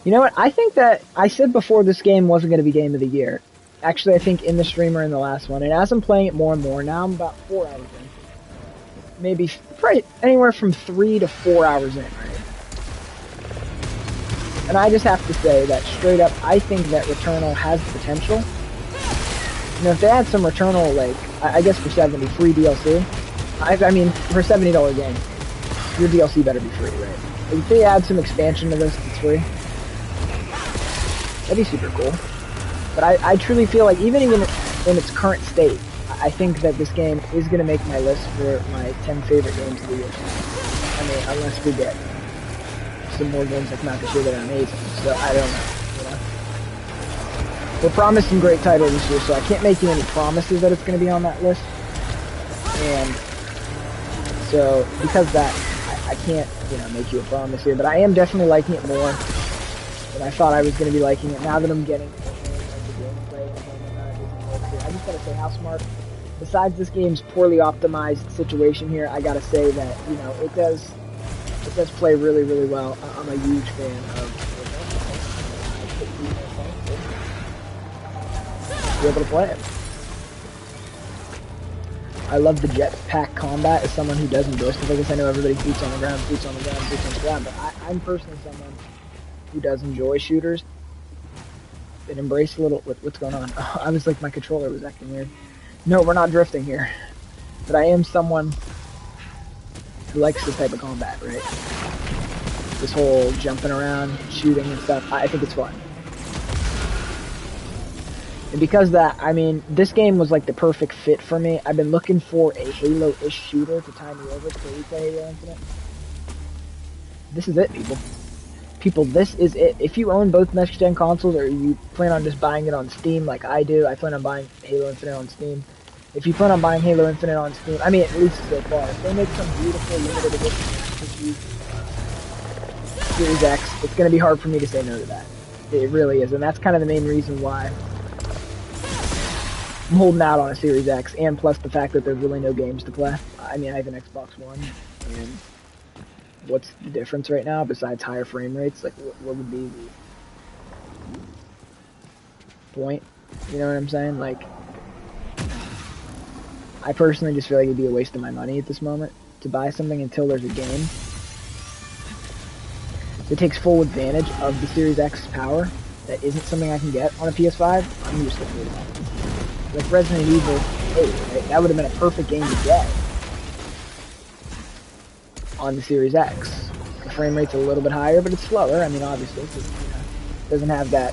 You know what? I think that I said before this game wasn't going to be Game of the Year. Actually, I think in the stream or in the last one. And as I'm playing it more and more, now I'm about 4 hours in. Maybe probably anywhere from 3 to 4 hours in, right? And I just have to say that straight up, I think that Returnal has potential. You know, if they had some Returnal, like, I guess for 70, free DLC. I mean, for a $70 game, your DLC better be free, right? If they add some expansion to this that's free, that'd be super cool. But I truly feel like even in its current state, I think that this game is going to make my list for my 10 favorite games of the year. I mean, unless we get some more games that come out this year that are amazing. So, I don't know, you know? We're promised some great titles this year, so I can't make you any promises that it's going to be on that list. And so, because of that, I can't, you know, make you a promise here. But I am definitely liking it more than I thought I was going to be liking it. Now that I'm getting the gameplay and I just got to say how smart. Besides this game's poorly optimized situation here, I gotta say that, you know, it does play really, really well. I'm a huge fan of be able to play it. I love the jetpack combat as someone who does enjoy stuff like this. I know everybody's boots on the ground, boots on the ground, boots on the ground, but I'm personally someone who does enjoy shooters and embrace a little, what's going on? Oh, I was like, my controller was acting weird. No, we're not drifting here. But I am someone who likes this type of combat, right? This whole jumping around, shooting and stuff, I think it's fun. And because of that, I mean, this game was like the perfect fit for me. I've been looking for a Halo-ish shooter to tie me over to replay Halo Infinite. This is it, people. People, this is it. If you own both next-gen consoles, or you plan on just buying it on Steam like I do, I plan on buying Halo Infinite on Steam. If you plan on buying Halo Infinite on Steam, I mean, at least so far, if they make some beautiful limited edition Series X, it's going to be hard for me to say no to that. It really is, and that's kind of the main reason why I'm holding out on a Series X, and plus the fact that there's really no games to play. I mean, I have an Xbox One, and what's the difference right now besides higher frame rates? Like, what would be the point? You know what I'm saying? Like, I personally just feel like it'd be a waste of my money at this moment to buy something until there's a game that takes full advantage of the Series X's power that isn't something I can get on a PS5. I'm just looking at it. Like Resident Evil 8, right? That would have been a perfect game to get on the Series X. The frame rate's a little bit higher, but it's slower. I mean, obviously, it doesn't have that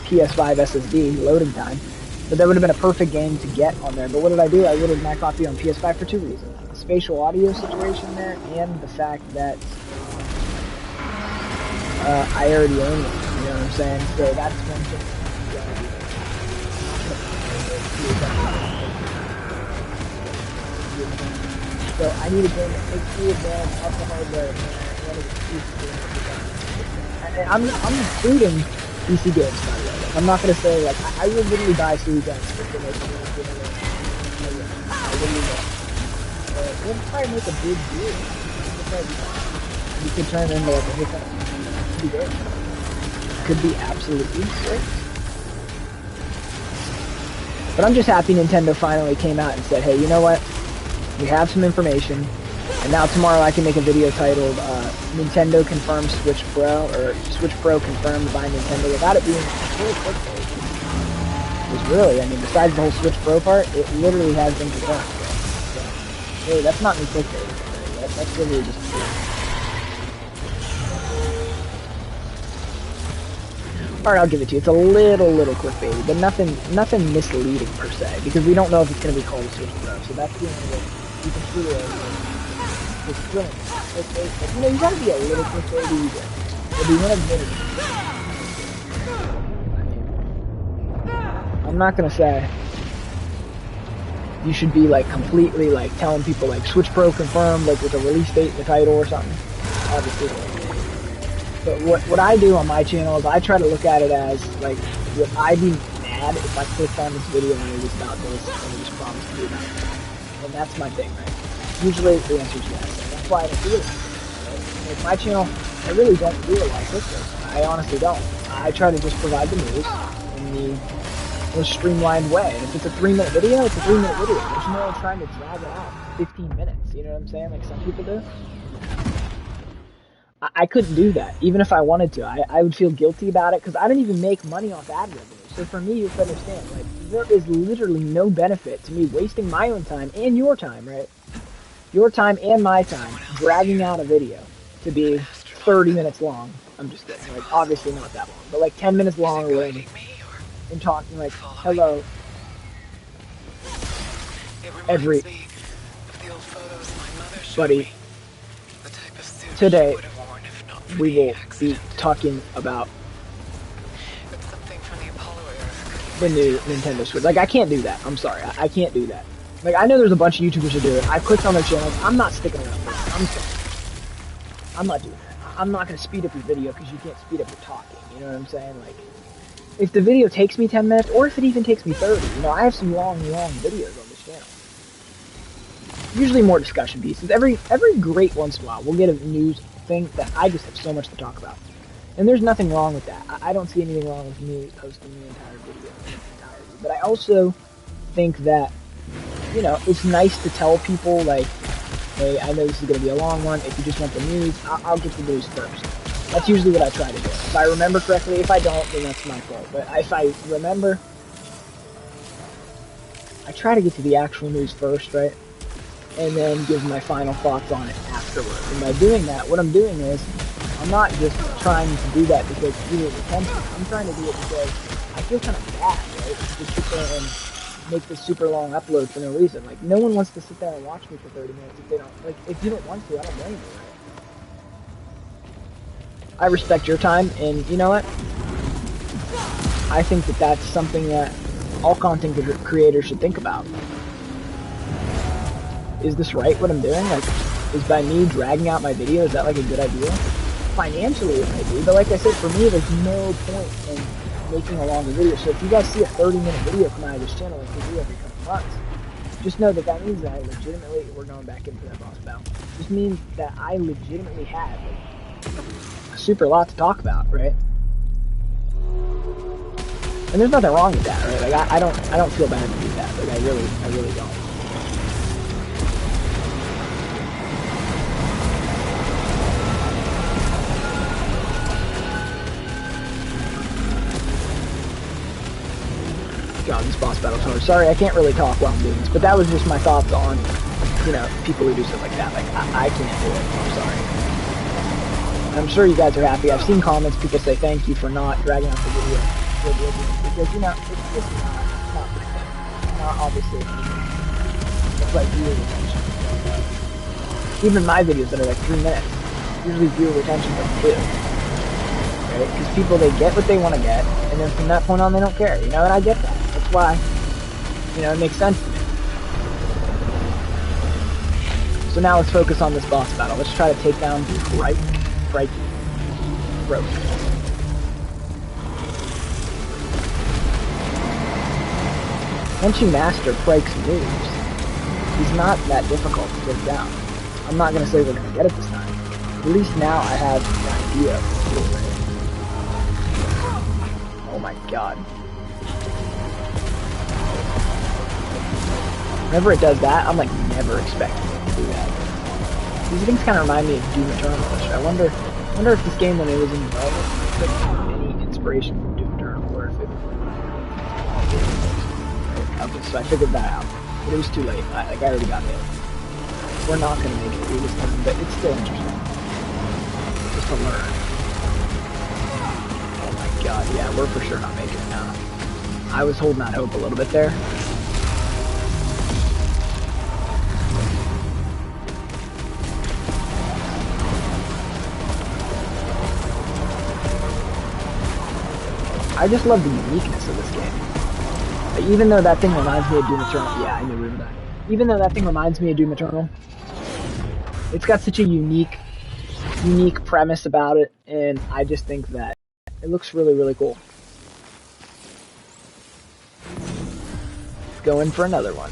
PS5 SSD loading time. But that would have been a perfect game to get on there. But what did I do? I ordered my copy on PS5 for two reasons. The spatial audio situation there, and the fact that I already own it. You know what I'm saying? So that's one thing. So I need a game that takes full advantage of the hardware and one of the I'm including PC games, by the way. Like, I'm not gonna say like I would literally buy Series X if they make a game. I literally will. We'll probably make a big deal. You could turn it into like a hit. Could be great. Could be absolutely great. But I'm just happy Nintendo finally came out and said, hey, you know what? We have some information, and now tomorrow I can make a video titled Nintendo confirms Switch Pro, or Switch Pro confirmed by Nintendo, without it being really clickbait. Because really, I mean, besides the whole Switch Pro part, it literally has been confirmed. So, hey, that's not me clickbait. That's literally just true. Alright, I'll give it to you. It's a little clickbaity, but nothing misleading per se, because we don't know if it's going to be called a Switch Pro, so that's the only way you can truly it's thrilling. But, you know, you gotta be a little clickbaity. It'll be one of the I'm not gonna say you should be like completely like telling people like Switch Pro confirmed, like with a release date in the title or something. Obviously. But what I do on my channel is I try to look at it as like, would I be mad if I clicked on this video and it was about this and it was promised to be about that? And that's my thing, right? Usually the answer is yes. And that's why I don't do it. Right? Like my channel, I really don't do a lot of clickbait. I honestly don't. I try to just provide the news in the most streamlined way. And if it's a 3-minute video, it's a 3-minute video. There's no trying to drag it out 15 minutes. You know what I'm saying? Like some people do. I couldn't do that, even if I wanted to. I would feel guilty about it, because I don't even make money off ad revenue. So for me, you have to understand, like, there is literally no benefit to me wasting my own time, and your time, right? Your time and my time, dragging out a video to be 30 minutes long. I'm just kidding, like, obviously not that long, but like 10 minutes long or whatever, and talking like, hello, everybody, today, we will be talking about the new Nintendo Switch. Like, I can't do that. I'm sorry. I can't do that. Like, I know there's a bunch of YouTubers who do it. I clicked on their channels. I'm not sticking around for that. I'm sorry. I'm not doing that. I'm not going to speed up your video because you can't speed up your talking. You know what I'm saying? Like, if the video takes me 10 minutes, or if it even takes me 30, you know, I have some long videos on this channel. Usually more discussion pieces. Every great once in a while, we'll get a news thing that I just have so much to talk about. And there's nothing wrong with that. I don't see anything wrong with me posting the entire video. But I also think that, you know, it's nice to tell people, like, hey, I know this is going to be a long one. If you just want the news, I'll get the news first. That's usually what I try to do. If I remember correctly, if I don't, then that's my fault. But if I remember, I try to get to the actual news first, right? And then give my final thoughts on it afterwards. And by doing that, what I'm doing is, I'm not just trying to do that because you need attention. I'm trying to do it because I feel kind of bad, right? Just sit there and make this super long upload for no reason. Like, no one wants to sit there and watch me for 30 minutes if they don't, like, if you don't want to, I don't blame you, right? I respect your time, and you know what? I think that that's something that all content creators should think about. Is this right, what I'm doing? Like, is by me dragging out my video, is that like a good idea? Financially it might be, but like I said, for me, there's no point in making a longer video. So if you guys see a 30-minute video come out of this channel like we do every couple months, just know that that means that I legitimately, we're going back into that boss battle, just means that I legitimately had like, a super lot to talk about, right? And there's nothing wrong with that, right? Like I don't feel bad to do that. Like I really don't. God, this boss battle's hard. Sorry, I can't really talk while I'm doing this, but that was just my thoughts on, you know, people who do stuff like that. Like, I can't do it. I'm sorry. I'm sure you guys are happy. I've seen comments, people say thank you for not dragging out the video. Because, you know, it's just not the thing. Not obviously. It's like viewer retention. Even my videos that are like 3 minutes, usually viewer retention like 2. right? Because people, they get what they want to get, and then from that point on, they don't care, you know, and I get that. That's why, you know, it makes sense to me. So now let's focus on this boss battle. Let's try to take down Crikey. Once you master Crike's moves, he's not that difficult to get down. I'm not going to say we're going to get it this time. At least now I have an idea of it. Oh my god. Whenever it does that, I'm like never expecting it to do that. These things kind of remind me of Doom Eternal. I wonder if this game, when it was in development, took any inspiration from Doom Eternal, or if it was okay, so I figured that out. But it was too late. I already got hit. We're not going to make it through this time, but it's still interesting. Just to learn. Oh my god, yeah, we're for sure not making it now. I was holding out hope a little bit there. I just love the uniqueness of this game. Even though that thing reminds me of Doom Eternal, yeah, I knew we were done. Even though that thing reminds me of Doom Eternal, it's got such a unique premise about it, and I just think that it looks really, really cool. Let's go in for another one.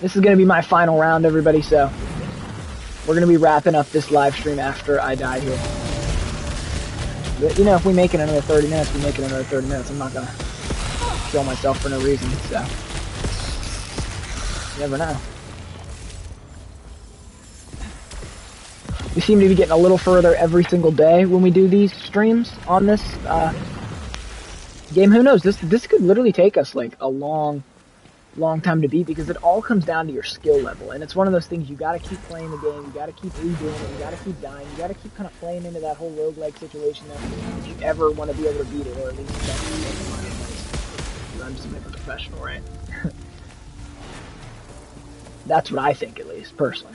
This is going to be my final round, everybody, so we're going to be wrapping up this live stream after I die here. But, you know, if we make it another 30 minutes, we make it another 30 minutes. I'm not going to kill myself for no reason, so you never know. We seem to be getting a little further every single day when we do these streams on this game. Who knows? This could literally take us like a long time to beat, because it all comes down to your skill level, and it's one of those things, you gotta keep playing the game, you gotta keep redoing it, you gotta keep dying, you gotta keep kind of playing into that whole roguelike situation that if you ever want to be able to beat it, or at least I'm just like a professional, right? That's what I think, at least, personally.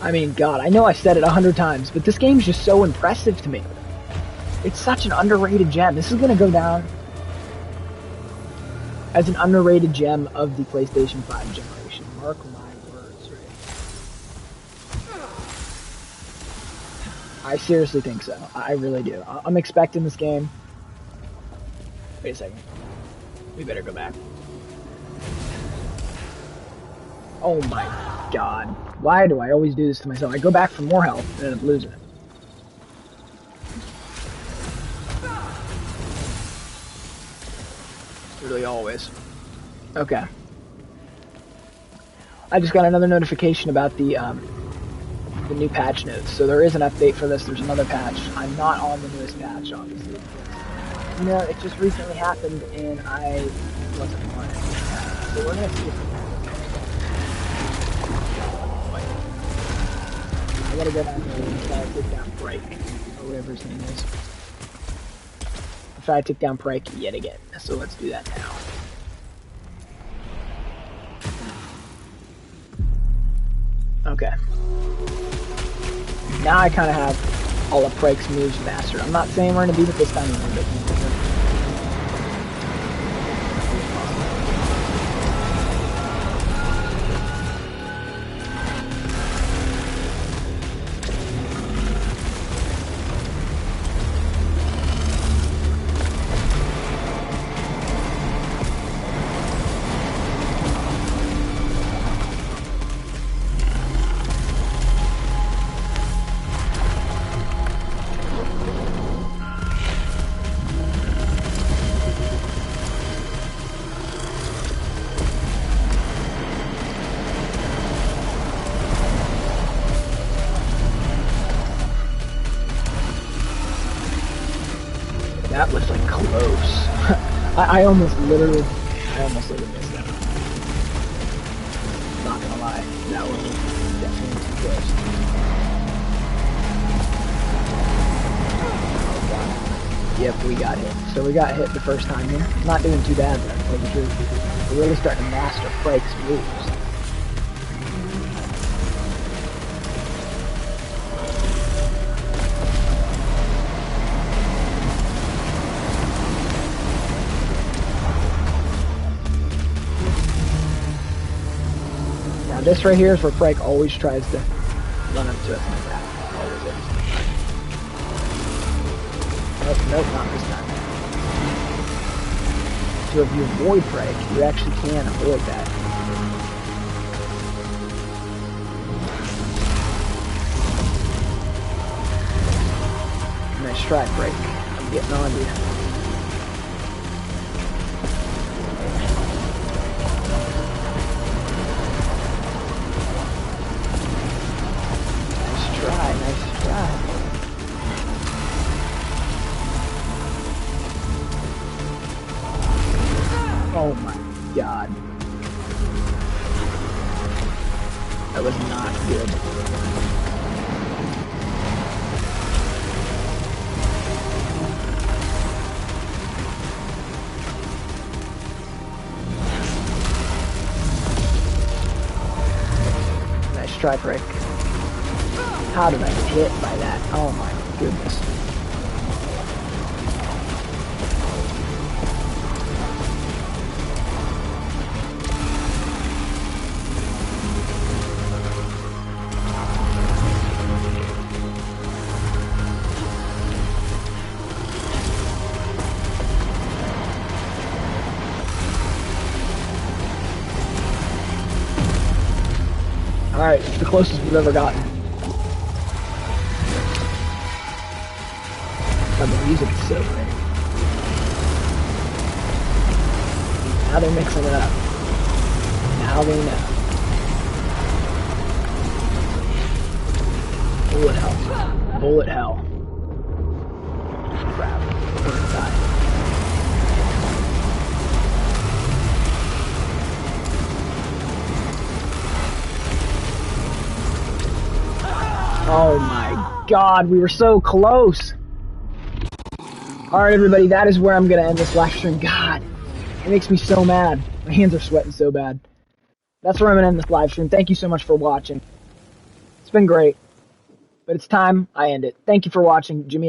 I mean, God, I know I said it 100 times, but this game's just so impressive to me. It's such an underrated gem. This is going to go down as an underrated gem of the PlayStation 5 generation. Mark my words, right? I seriously think so. I really do. I'm expecting this game. Wait a second. We better go back. Oh my god. Why do I always do this to myself? I go back for more health and end up losing it. Literally always. Okay. I just got another notification about the new patch notes. So there is an update for this. There's another patch. I'm not on the newest patch, obviously. You know, it just recently happened and I wasn't on it. So we're gonna see if I gotta go down here and try to take down Prike, or whatever his name is. I'll try to take down Prike yet again, so let's do that now. Okay. Now I kind of have all of Prike's moves mastered. I'm not saying we're gonna beat it this time, but I almost literally, I almost would have missed that. Not gonna lie, that was definitely too close. Oh god. Yep, we got hit. So we got hit the first time here. Not doing too bad though. Like we're really starting to master Frake's moves. This right here is where Frank always tries to run up to us and attack. Always is. Nope, nope, not this time. So if you avoid Frank, you actually can avoid that. Nice try, Frank. I'm getting on to you. Oh my god. That was not good. Nice try, Frick. How did I get hit by that? Oh my goodness. Alright, it's the closest we've ever gotten. God, the music is so great. Now they're mixing it up. Now they know. Bullet hell. Bullet hell. Crap. We're inside. Oh my god, we were so close. Alright everybody, that is where I'm going to end this live stream. God, it makes me so mad. My hands are sweating so bad. That's where I'm going to end this live stream. Thank you so much for watching. It's been great. But it's time I end it. Thank you for watching. Jimmy